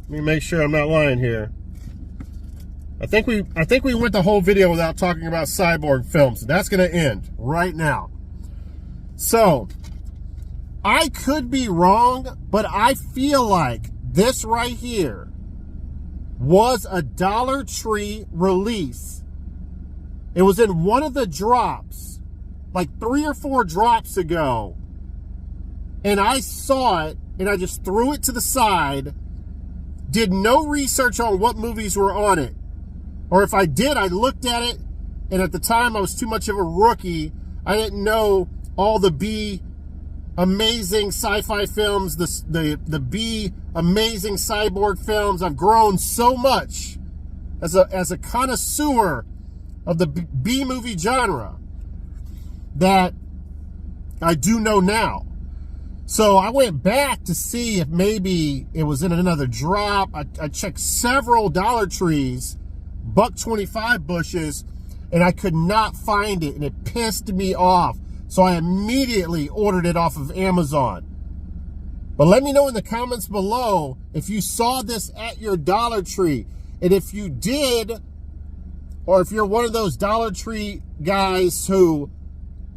let me make sure I'm not lying here. I think we went the whole video without talking about Cyborg films. So that's going to end right now. So, I could be wrong, but I feel like this right here was a Dollar Tree release. It was in one of the drops, like 3 or 4 drops ago. And I saw it, and I just threw it to the side. Did no research on what movies were on it. Or if I did, I looked at it, and at the time I was too much of a rookie. I didn't know all the B amazing sci-fi films, the B amazing cyborg films. I've grown so much as a connoisseur of the B-movie genre that I do know now. So I went back to see if maybe it was in another drop. I checked several Dollar Trees, $1.25 bushes, and I could not find it, and it pissed me off. So I immediately ordered it off of Amazon. But let me know in the comments below if you saw this at your Dollar Tree. And if you did, or if you're one of those Dollar Tree guys who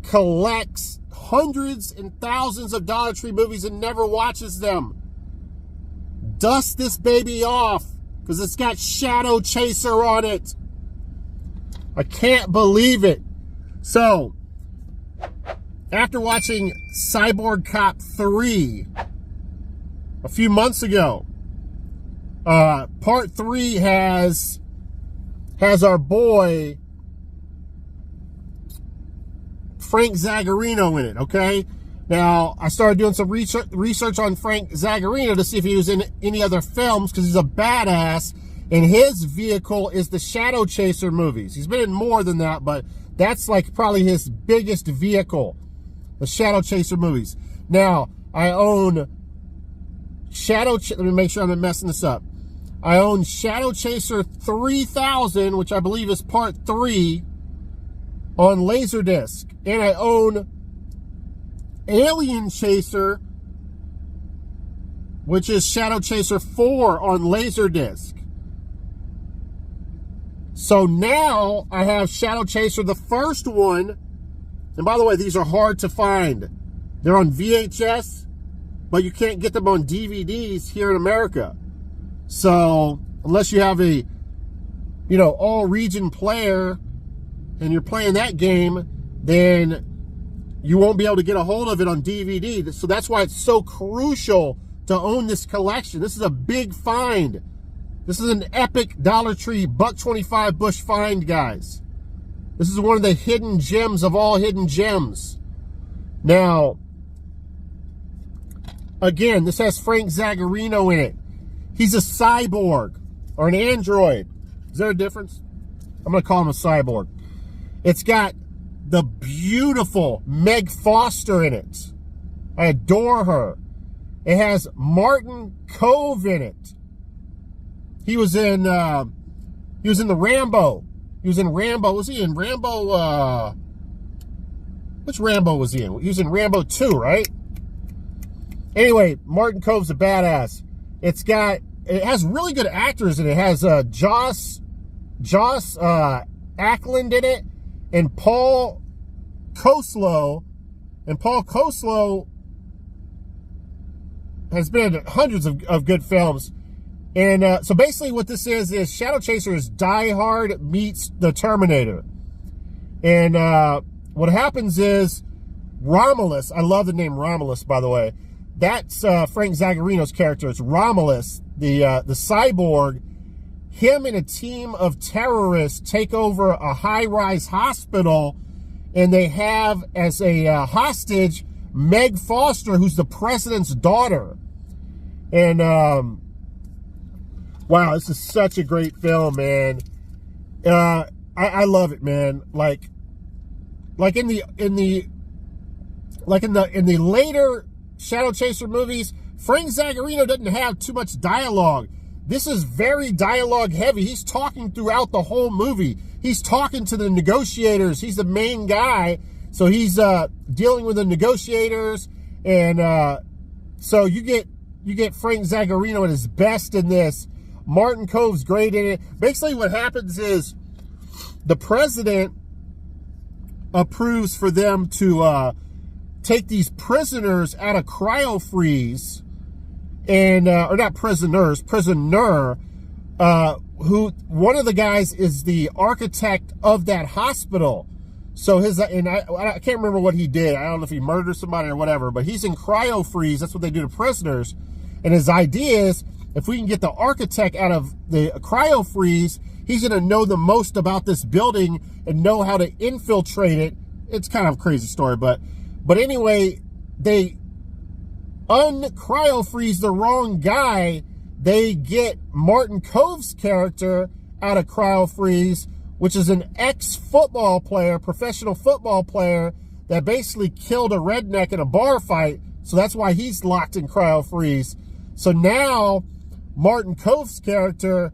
collects hundreds and thousands of Dollar Tree movies and never watches them, dust this baby off, because it's got Shadow Chaser on it. I can't believe it. So, after watching Cyborg Cop 3 a few months ago, part 3 has our boy Frank Zagarino in it, okay? Now, I started doing some research on Frank Zagarino to see if he was in any other films, because he's a badass, and his vehicle is the Shadow Chaser movies. He's been in more than that, but that's like probably his biggest vehicle, the Shadow Chaser movies. Now, I own let me make sure I'm not messing this up. I own Shadow Chaser 3000, which I believe is part 3, on Laserdisc. And I own Alien Chaser, which is Shadow Chaser 4 on Laserdisc. So now I have Shadow Chaser, the first one. And by the way, these are hard to find. They're on VHS, but you can't get them on DVDs here in America. So unless you have a, you know, all region player and you're playing that game, then you won't be able to get a hold of it on DVD. So that's why it's so crucial to own this collection. This is a big find. This is an epic Dollar Tree $1.25 bush find, guys. This is one of the hidden gems of all hidden gems. Now, again, this has Frank Zagarino in it. He's a cyborg or an android. Is there a difference? I'm going to call him a cyborg. It's got the beautiful Meg Foster in it. I adore her. It has Martin Kove in it. He was in the Rambo. He was in Rambo. Was he in Rambo? Which Rambo was he in? He was in Rambo 2, right? Anyway, Martin Kove's a badass. It has really good actors in it. It has Joss Ackland in it, and Paul Koslo. And Paul Koslo has been in hundreds of good films. And so basically what this is Shadow Chaser is Die Hard meets the Terminator. And what happens is Romulus, I love the name Romulus, by the way. That's Frank Zagarino's character. It's Romulus, the cyborg. Him and a team of terrorists take over a high-rise hospital, and they have as a hostage Meg Foster, who's the president's daughter. And wow, this is such a great film, man. I love it, man. Like in the later Shadow Chaser movies, Frank Zagarino doesn't have too much dialogue. This is very dialogue heavy. He's talking throughout the whole movie. He's talking to the negotiators. He's the main guy, so he's dealing with the negotiators, and so you get Frank Zagarino at his best in this. Martin Kove's great in it. Basically, what happens is the president approves for them to take these prisoners out of cryo-freeze, and or not prisoners, prisoner, who one of the guys is the architect of that hospital. So I can't remember what he did. I don't know if he murdered somebody or whatever, but he's in cryo-freeze. That's what they do to prisoners. And his idea is, if we can get the architect out of the cryo-freeze, he's going to know the most about this building and know how to infiltrate it. It's kind of a crazy story, but anyway, they uncryo-freeze the wrong guy. They get Martin Kove's character out of cryo-freeze, which is an ex-football player, professional football player, that basically killed a redneck in a bar fight. So that's why he's locked in cryo-freeze. So now Martin Kove's character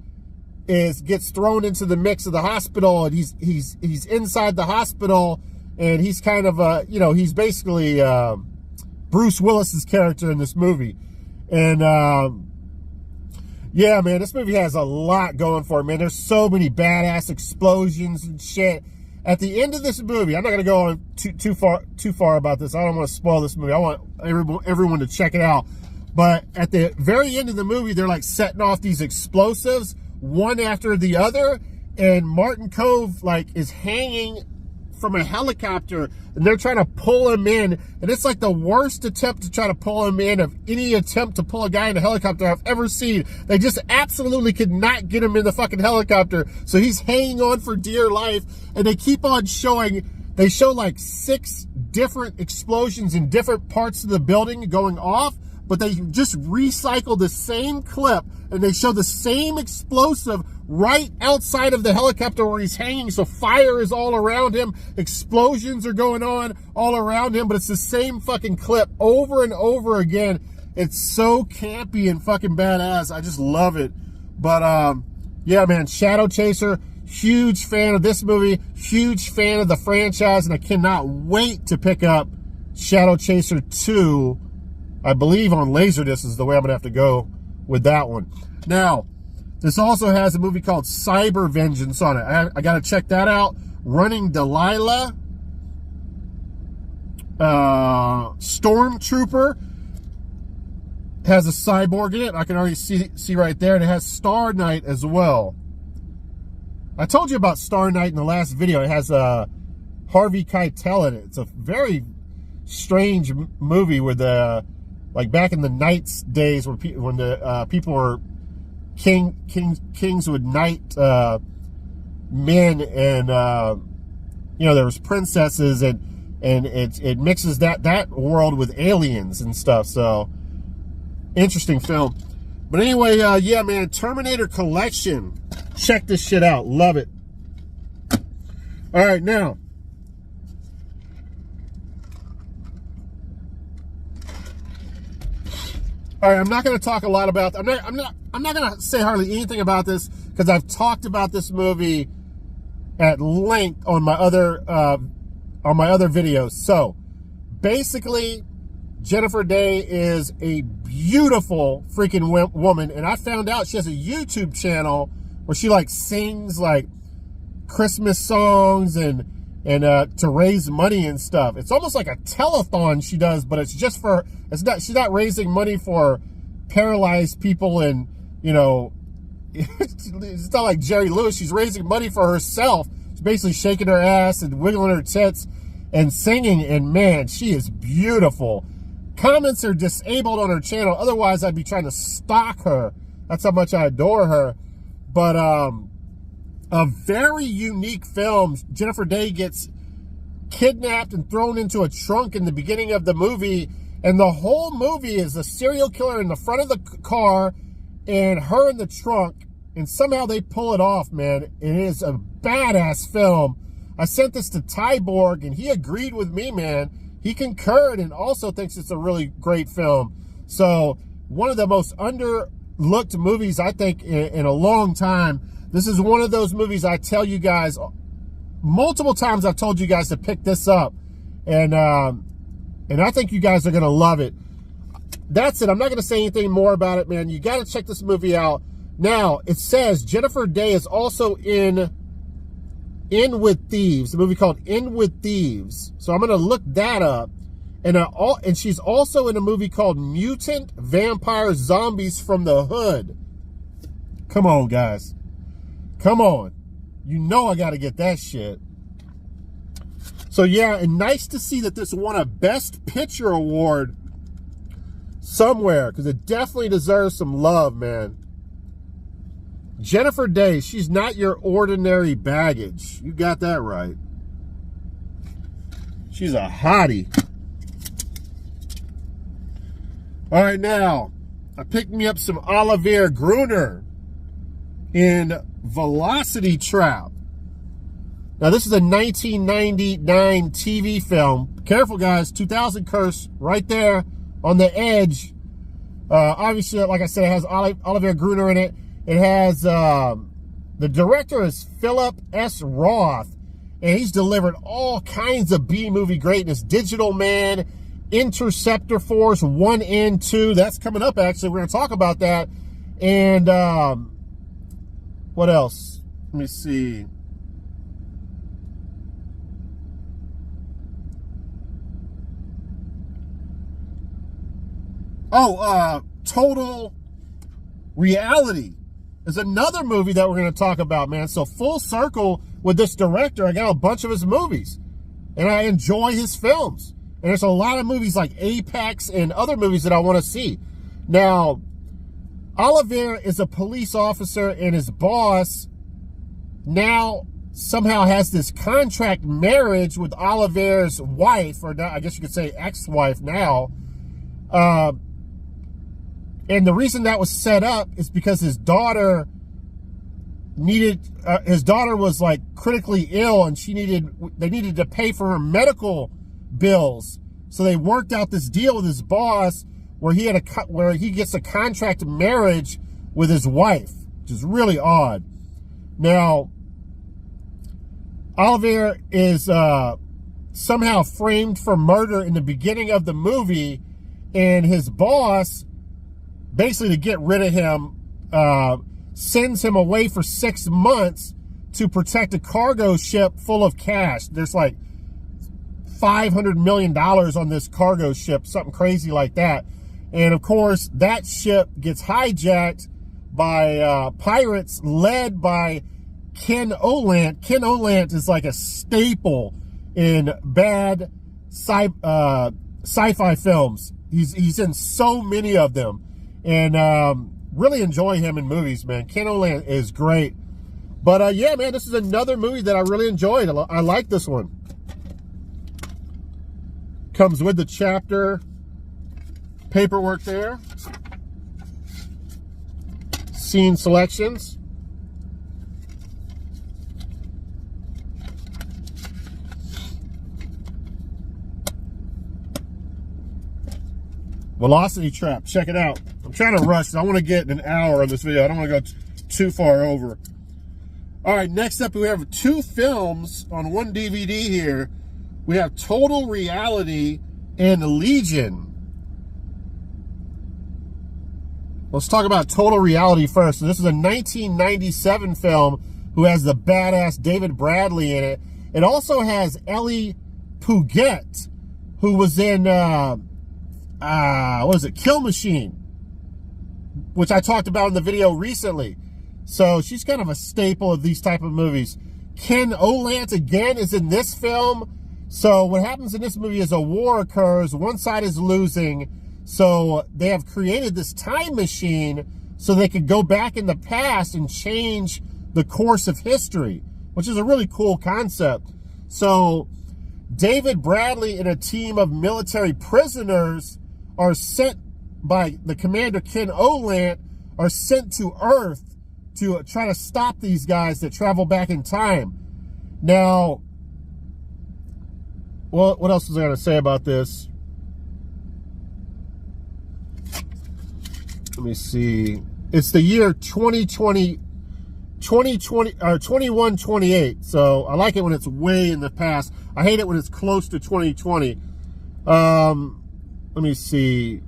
gets thrown into the mix of the hospital, and he's inside the hospital, and he's kind of he's basically Bruce Willis's character in this movie. And yeah, man, this movie has a lot going for it, man. There's so many badass explosions and shit. At the end of this movie, I'm not gonna go on too far about this. I don't want to spoil this movie. I want everyone to check it out. But at the very end of the movie, they're like setting off these explosives one after the other, and Martin Kove is hanging from a helicopter, and they're trying to pull him in, and it's like the worst attempt to try to pull him in of any attempt to pull a guy in a helicopter I've ever seen. They just absolutely could not get him in the fucking helicopter, so he's hanging on for dear life, and they keep on showing, they show like 6 different explosions in different parts of the building going off, but they just recycle the same clip, and they show the same explosive right outside of the helicopter where he's hanging. So fire is all around him, explosions are going on all around him, but it's the same fucking clip over and over again. It's so campy and fucking badass. I just love it. But yeah, man, Shadow Chaser, huge fan of this movie, huge fan of the franchise, and I cannot wait to pick up Shadow Chaser 2. I believe on Laserdisc is the way I'm gonna have to go with that one. Now, this also has a movie called Cyber Vengeance on it. I gotta check that out. Running Delilah, Stormtrooper, has a cyborg in it. I can already see right there. And it has Star Knight as well. I told you about Star Knight in the last video. It has Harvey Keitel in it. It's a very strange movie with like back in the knights days when the people were kings would knight men, and you know, there was princesses, and it mixes that world with aliens and stuff. So interesting film. But anyway, yeah, man, Terminator Collection. Check this shit out. Love it. All right, now. All right, I'm not going to talk a lot about. I'm not going to say hardly anything about this because I've talked about this movie at length on my other videos. So, basically, Jennifer Day is a beautiful freaking woman, and I found out she has a YouTube channel where she like sings like Christmas songs and to raise money and stuff. It's almost like a telethon she does, but it's just for, she's not raising money for paralyzed people, and you know, it's not like Jerry Lewis. She's raising money for herself. She's basically shaking her ass and wiggling her tits and singing, and man, she is beautiful. Comments are disabled on her channel, otherwise I'd be trying to stalk her. That's how much I adore her. But a very unique film. Jennifer Day gets kidnapped and thrown into a trunk in the beginning of the movie, and the whole movie is a serial killer in the front of the car and her in the trunk, and somehow they pull it off, man. It is a badass film. I sent this to Tiburon, and he agreed with me, man. He concurred and also thinks it's a really great film. So one of the most underlooked movies, I think, in a long time. This is one of those movies I tell you guys, multiple times I've told you guys to pick this up. And I think you guys are going to love it. That's it. I'm not going to say anything more about it, man. You got to check this movie out. Now, it says Jennifer Day is also in with Thieves, a movie called In with Thieves. So I'm going to look that up. And she's also in a movie called Mutant Vampire Zombies from the Hood. Come on, guys. Come on. You know I got to get that shit. So yeah, and nice to see that this won a Best Picture award somewhere, because it definitely deserves some love, man. Jennifer Day, she's not your ordinary baggage. You got that right. She's a hottie. All right, now, I picked me up some Olivier Gruner in Velocity Trap. Now, this is a 1999 TV film. Careful, guys. 2000 curse right there on the edge. Obviously, like I said, it has Olivier Gruner in it. It has, the director is Philip S. Roth, and he's delivered all kinds of B-movie greatness. Digital Man, Interceptor Force 1 and 2. That's coming up, actually. We're going to talk about that. And, what else? Let me see. Oh, Total Reality is another movie that we're going to talk about, man. So full circle with this director. I got a bunch of his movies, and I enjoy his films. And there's a lot of movies like Apex and other movies that I want to see. Now, Olivier is a police officer, and his boss now somehow has this contract marriage with Olivier's wife, or I guess you could say ex-wife now. And the reason that was set up is because his daughter was like critically ill, and they needed to pay for her medical bills. So they worked out this deal with his boss where he gets a contract marriage with his wife, which is really odd. Now, Olivier is somehow framed for murder in the beginning of the movie, and his boss, basically to get rid of him, sends him away for 6 months to protect a cargo ship full of cash. There's like $500 million on this cargo ship, something crazy like that. And of course, that ship gets hijacked by pirates led by Ken Olant. Ken Olant is like a staple in bad sci-fi films. He's in so many of them, and really enjoy him in movies, man. Ken Olant is great. But yeah, man, this is another movie that I really enjoyed. I like this one. Comes with the chapter paperwork there. Scene selections. Velocity Trap, check it out. I'm trying to rush. I want to get an hour on this video. I don't want to go too far over. All right, next up we have 2 films on one DVD here. We have Total Reality and Legion. Let's talk about Total Reality first. So this is a 1997 film who has the badass David Bradley in it. It also has Ellie Puget, who was in, what is it, Kill Machine, which I talked about in the video recently. So she's kind of a staple of these type of movies. Ken Olant, again, is in this film. So what happens in this movie is a war occurs. One side is losing. So they have created this time machine so they could go back in the past and change the course of history, which is a really cool concept. So David Bradley and a team of military prisoners are sent by the commander, Ken Olant, are sent to Earth to try to stop these guys that travel back in time. Now, well, what else was I going to say about this? Let me see. It's the year 2128. So I like it when it's way in the past. I hate it when it's close to 2020. Let me see.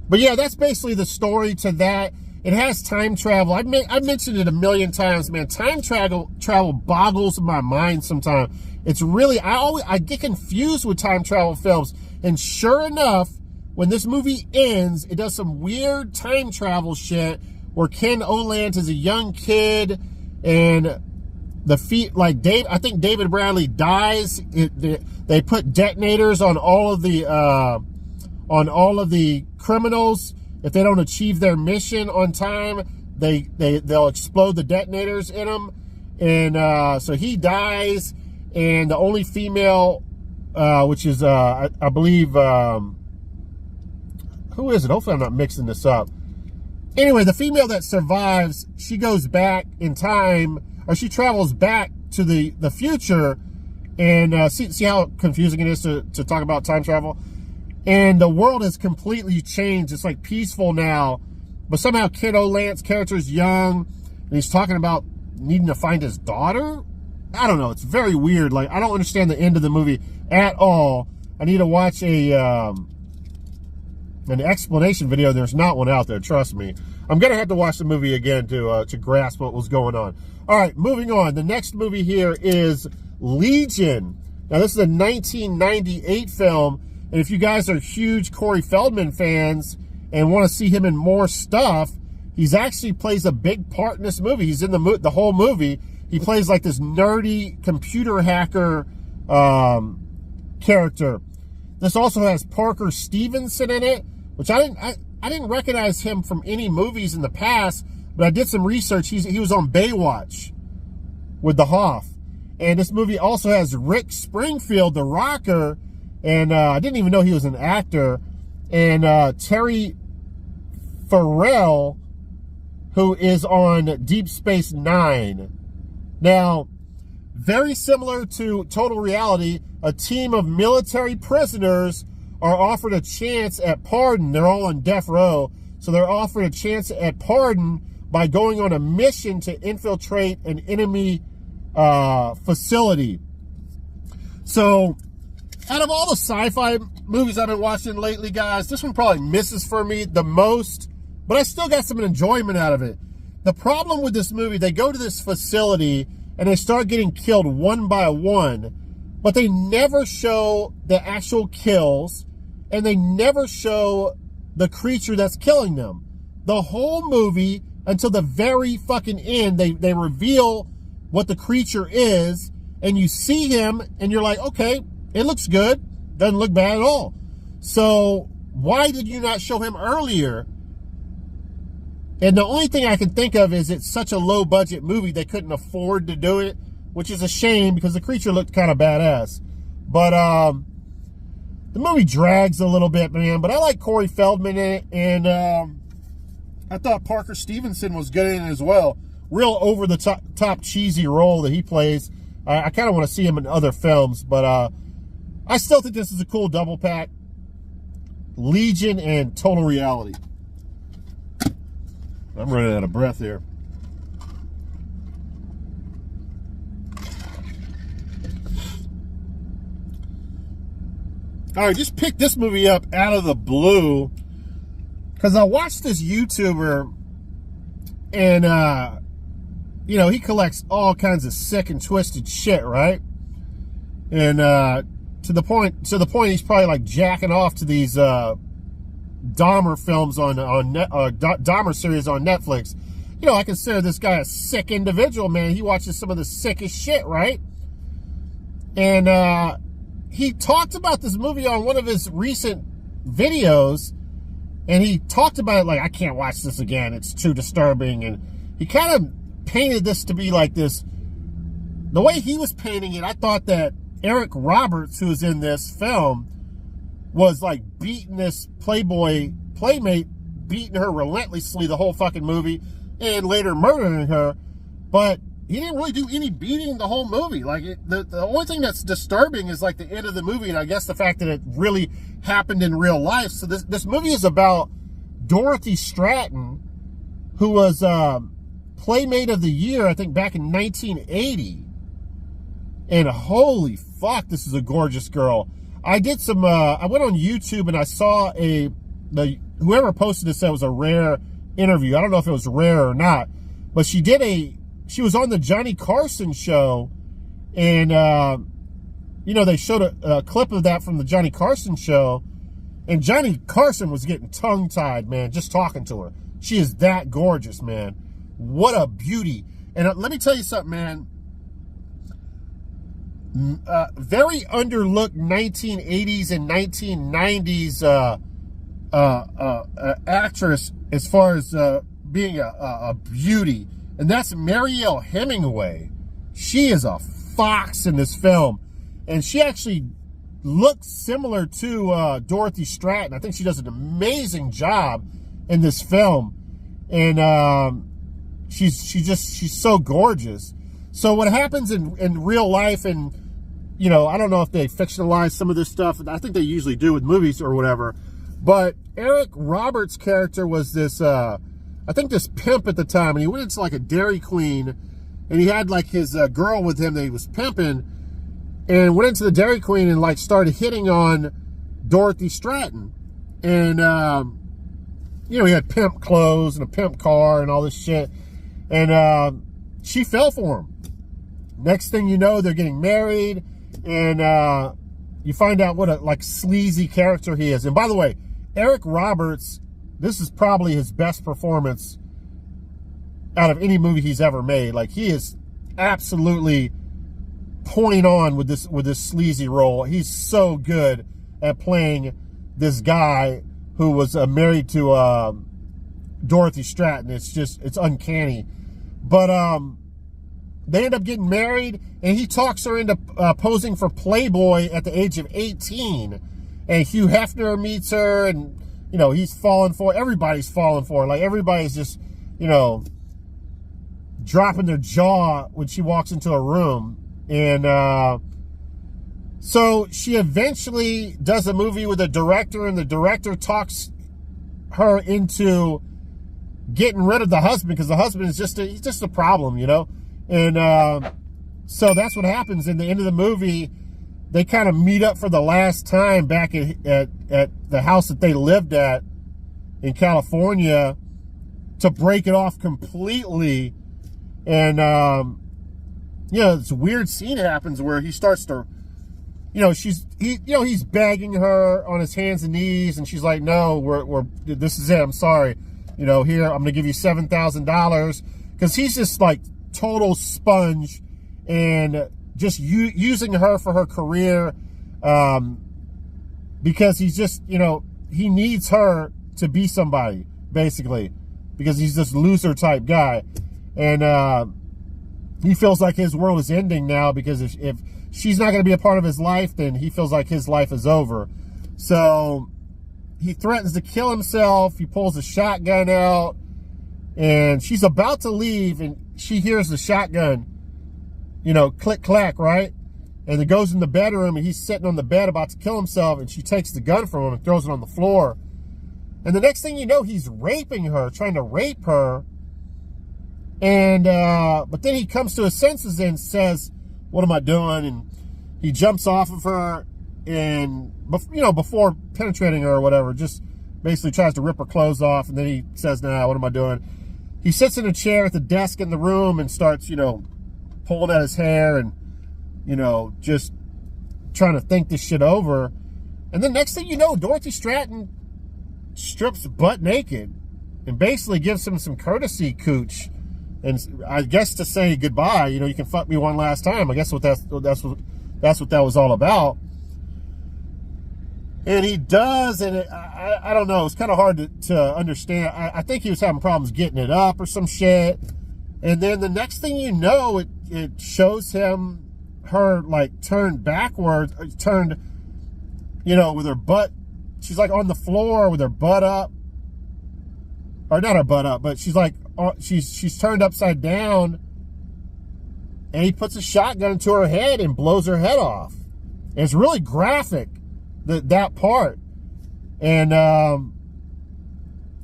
But yeah, that's basically the story to that. It has time travel. I've mentioned it a million times, man. Time travel boggles my mind sometimes. It's really, I get confused with time travel films. And sure enough, when this movie ends, it does some weird time travel shit where Ken Olant is a young kid and I think David Bradley dies. They put detonators on all of the criminals. If they don't achieve their mission on time, they'll explode the detonators in them. And so he dies, and the only female, which is, I believe, who is it? Hopefully I'm not mixing this up. Anyway, the female that survives, she goes back in time, or she travels back to the future, and see how confusing it is to talk about time travel? And the world has completely changed. It's like peaceful now. But somehow Ken Olant's character is young, and he's talking about needing to find his daughter? I don't know. It's very weird. Like, I don't understand the end of the movie at all. I need to watch an explanation video. There's not one out there, trust me. I'm going to have to watch the movie again to grasp what was going on. All right, moving on. The next movie here is Legion. Now, this is a 1998 film. And if you guys are huge Corey Feldman fans and want to see him in more stuff, he's actually plays a big part in this movie. He's in the whole movie. He plays like this nerdy computer hacker character. This also has Parker Stevenson in it, which I didn't recognize him from any movies in the past, but I did some research. He was on Baywatch with the Hoff. And this movie also has Rick Springfield, the rocker, and I didn't even know he was an actor, and Terry Farrell, who is on Deep Space Nine. Now, very similar to Total Reality, a team of military prisoners are offered a chance at pardon. They're all on death row, so they're offered a chance at pardon by going on a mission to infiltrate an enemy facility. So, out of all the sci-fi movies I've been watching lately, guys, this one probably misses for me the most, but I still got some enjoyment out of it. The problem with this movie, they go to this facility and they start getting killed one by one, but they never show the actual kills, and they never show the creature that's killing them. The whole movie, until the very fucking end, they reveal what the creature is, and you see him, and you're like, okay, it looks good. Doesn't look bad at all. So why did you not show him earlier? And the only thing I can think of is it's such a low-budget movie, they couldn't afford to do it, which is a shame because the creature looked kind of badass. But the movie drags a little bit, man. But I like Corey Feldman in it, and I thought Parker Stevenson was good in it as well. Real over-the-top cheesy role that he plays. I kind of want to see him in other films, but I still think this is a cool double pack. Legion and Total Reality. I'm running out of breath here. All right, just picked this movie up out of the blue because I watched this YouTuber, and you know, he collects all kinds of sick and twisted shit, right? And to the point he's probably like jacking off to these Dahmer films on Dahmer series on Netflix. You know, I consider this guy a sick individual, man. He watches some of the sickest shit, right? And he talked about this movie on one of his recent videos, and he talked about it like, I can't watch this again. It's too disturbing. And he kind of painted this to be like this. The way he was painting it, I thought that Eric Roberts, who was in this film, was like beating this Playboy playmate, beating her relentlessly the whole fucking movie, and later murdering her. But he didn't really do any beating the whole movie. Like, the only thing that's disturbing is like the end of the movie, and I guess the fact that it really happened in real life. So this movie is about Dorothy Stratton, who was Playmate of the Year, I think, back in 1980. And holy fuck, this is a gorgeous girl. I did some, I went on YouTube and I saw whoever posted this said it was a rare interview. I don't know if it was rare or not, but she was on the Johnny Carson show, and, you know, they showed a clip of that from the Johnny Carson show, and Johnny Carson was getting tongue-tied, man, just talking to her. She is that gorgeous, man. What a beauty. And let me tell you something, man. Very underlooked 1980s and 1990s actress as far as being a beauty, and that's Marielle Hemingway. She is a fox in this film, and she actually looks similar to Dorothy Stratton. I think she does an amazing job in this film, and she's so gorgeous. So what happens in real life, and you know, I don't know if they fictionalize some of this stuff. I think they usually do with movies or whatever. But Eric Roberts' character was this, I think this pimp at the time, and he went into like a Dairy Queen, and he had like his girl with him that he was pimping, and went into the Dairy Queen and like started hitting on Dorothy Stratton. And, you know, he had pimp clothes and a pimp car and all this shit. And she fell for him. Next thing you know, they're getting married, and you find out what a like sleazy character he is. And by the way, Eric Roberts, this is probably his best performance out of any movie he's ever made. Like, he is absolutely point on with this sleazy role. He's so good at playing this guy who was married to Dorothy Stratton. It's uncanny. But they end up getting married, and he talks her into posing for Playboy at the age of 18. And Hugh Hefner meets her, and, you know, he's falling for her. Everybody's falling for her. Like, everybody's just, you know, dropping their jaw when she walks into a room. And so she eventually does a movie with a director, and the director talks her into getting rid of the husband, because the husband is he's just a problem, you know. And so that's what happens. In the end of the movie, they kind of meet up for the last time back at the house that they lived at in California to break it off completely. And you know, this weird scene happens where he starts to you know, he's begging her on his hands and knees, and she's like, no, this is it. I'm sorry. You know, here, I'm going to give you $7,000, because he's just like total sponge and just using her for her career, because he's just, you know, he needs her to be somebody, basically, because he's this loser type guy. And he feels like his world is ending now, because if she's not going to be a part of his life, then he feels like his life is over. So he threatens to kill himself. He pulls a shotgun out, and she's about to leave, and she hears the shotgun, you know, click, clack, right? And it goes in the bedroom, and he's sitting on the bed about to kill himself, and she takes the gun from him and throws it on the floor. And the next thing you know, he's raping her, trying to rape her. And but then he comes to his senses and says, what am I doing? And he jumps off of her, and, you know, before penetrating her or whatever, just basically tries to rip her clothes off. And then he says, nah, what am I doing? He sits in a chair at the desk in the room and starts, you know, pulling at his hair and, you know, just trying to think this shit over. And then next thing you know, Dorothy Stratton strips butt naked and basically gives him some courtesy cooch. And I guess to say goodbye, you know, you can fuck me one last time. I guess that's what that was all about. And he does, and I don't know. It's kind of hard to understand. I think he was having problems getting it up or some shit. And then the next thing you know, it shows her like turned backwards, turned, you know, with her butt. She's like on the floor with her butt up, or not her butt up, but she's like, she's turned upside down, and he puts a shotgun to her head and blows her head off. And it's really graphic, that part. And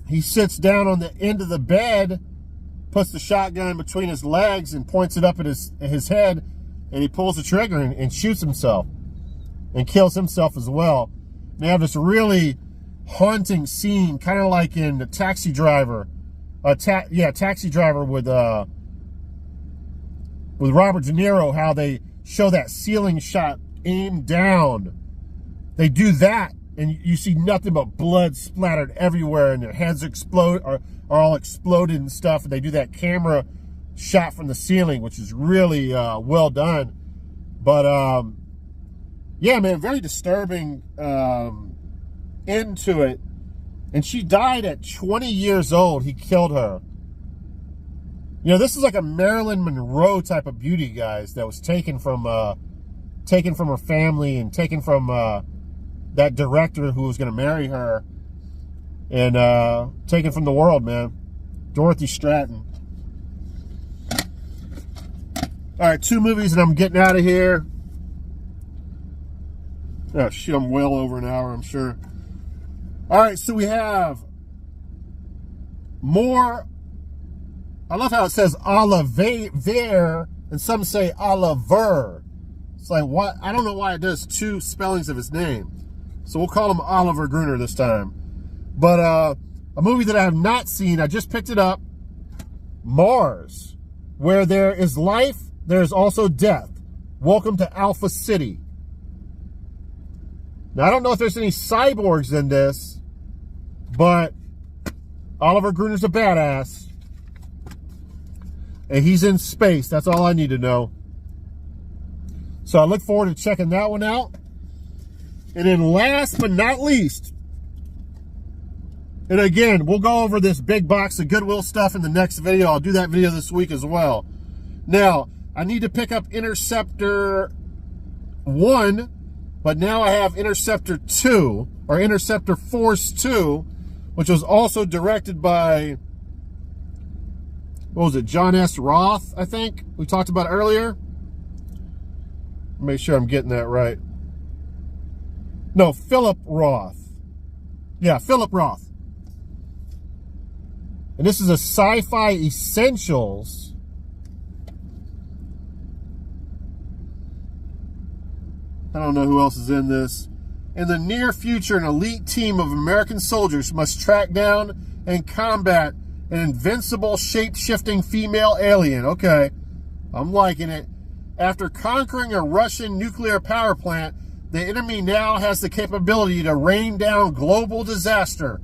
he sits down on the end of the bed, puts the shotgun between his legs and points it up at his head, and he pulls the trigger and shoots himself and kills himself as well. And they have this really haunting scene, kind of like in the Taxi Driver. Taxi Driver with Robert De Niro, how they show that ceiling shot aimed down. They do that, and you see nothing but blood splattered everywhere, and their heads are all exploded and stuff. And they do that camera shot from the ceiling, which is really well done. But yeah, man, very disturbing end to it. And she died at 20 years old. He killed her. You know, this is like a Marilyn Monroe type of beauty, guys, that was taken from her family and taken from that director who was going to marry her, and taken from the world, man. Dorothy Stratton. All right, 2 movies and I'm getting out of here. Oh, shit, I'm well over an hour, I'm sure. All right, so we have more. I love how it says Oliver, and some say Oliver. It's like, what? I don't know why it does 2 spellings of his name. So we'll call him Oliver Gruner this time. But a movie that I have not seen, I just picked it up. Mars. Where there is life, there is also death. Welcome to Alpha City. Now, I don't know if there's any cyborgs in this, but Oliver Gruner's a badass. And he's in space. That's all I need to know. So I look forward to checking that one out. And then last but not least, and again, we'll go over this big box of Goodwill stuff in the next video. I'll do that video this week as well. Now, I need to pick up Interceptor 1, but now I have Interceptor 2, or Interceptor Force 2, which was also directed by, what was it, John S. Roth, I think, we talked about earlier. Make sure I'm getting that right. No, Philip Roth. Yeah, Philip Roth. And this is a Sci-Fi Essentials. I don't know who else is in this. In the near future, an elite team of American soldiers must track down and combat an invincible, shape-shifting female alien. Okay, I'm liking it. After conquering a Russian nuclear power plant, The enemy now has the capability to rain down global disaster.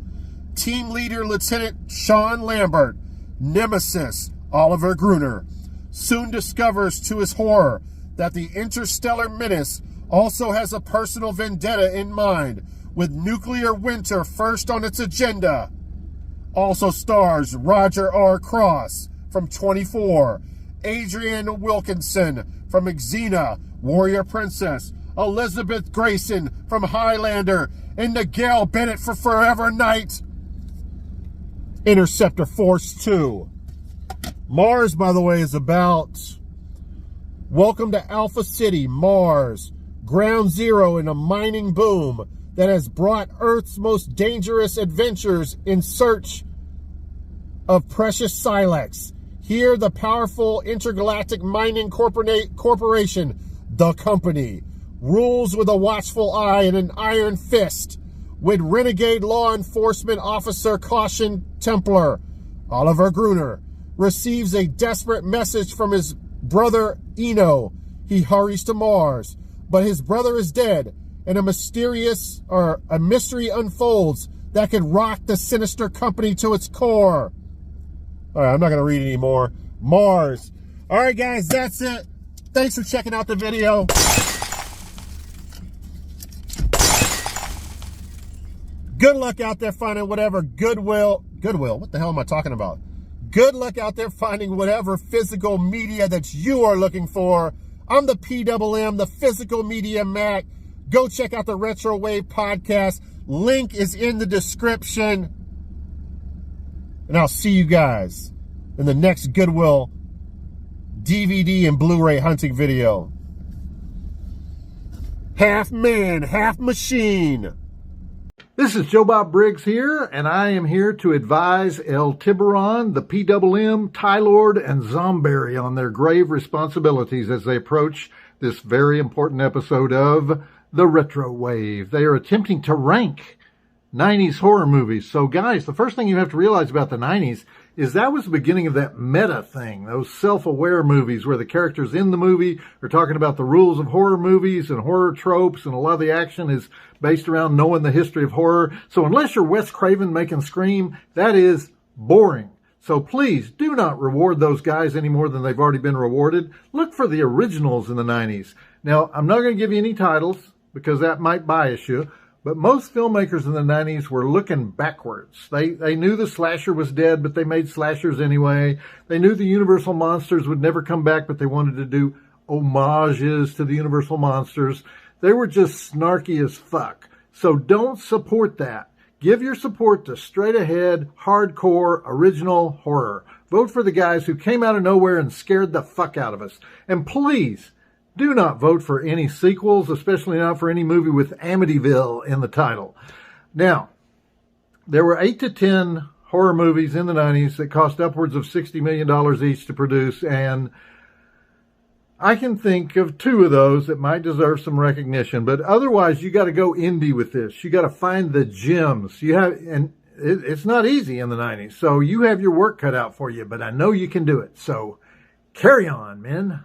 Team leader Lieutenant Sean Lambert, Nemesis Oliver Gruner, soon discovers to his horror that the interstellar menace also has a personal vendetta in mind, with nuclear winter first on its agenda. Also stars Roger R. Cross from 24, Adrienne Wilkinson from Xena, Warrior Princess, Elizabeth Grayson from Highlander, and Miguel Bennett for Forever Knight. Interceptor Force 2. Mars, by the way, is about welcome to Alpha City, Mars, ground zero in a mining boom that has brought Earth's most dangerous adventures in search of precious silex. Here, the powerful intergalactic mining corporation, the Company, rules with a watchful eye and an iron fist, with renegade law enforcement officer Caution Templar Oliver Gruner receives a desperate message from his brother Eno. He hurries to Mars, but his brother is dead, and a mystery unfolds that could rock the sinister company to its core. All right, I'm not going to read anymore. Mars. All right, guys, that's it. Thanks for checking out the video. Good luck out there finding whatever Goodwill, what the hell am I talking about? Good luck out there finding whatever physical media that you are looking for. I'm the PMM, the Physical Media Mac. Go check out the Retro Wave podcast. Link is in the description. And I'll see you guys in the next Goodwill DVD and Blu-ray hunting video. Half man, half machine. This is Joe Bob Briggs here, and I am here to advise El Tiburon, the PMM, Ty Lord, and Zomberry on their grave responsibilities as they approach this very important episode of The Retro Wave. They are attempting to rank 90s horror movies. So guys, the first thing you have to realize about the 90s is that was the beginning of that meta thing, those self-aware movies where the characters in the movie are talking about the rules of horror movies and horror tropes, and a lot of the action is based around knowing the history of horror. So unless you're Wes Craven making Scream, that is boring. So please do not reward those guys any more than they've already been rewarded. Look for the originals in the 90s. Now, I'm not going to give you any titles because that might bias you. But most filmmakers in the 90s were looking backwards. They knew the slasher was dead, but they made slashers anyway. They knew the Universal monsters would never come back, but they wanted to do homages to the Universal monsters. They were just snarky as fuck. So don't support that. Give your support to straight ahead, hardcore, original horror. Vote for the guys who came out of nowhere and scared the fuck out of us. And please, do not vote for any sequels, especially not for any movie with Amityville in the title. Now, there were 8 to 10 horror movies in the 90s that cost upwards of $60 million each to produce, and I can think of 2 of those that might deserve some recognition. But otherwise, you got to go indie with this. You got to find the gems. And it's not easy in the 90s, so you have your work cut out for you, but I know you can do it. So carry on, men.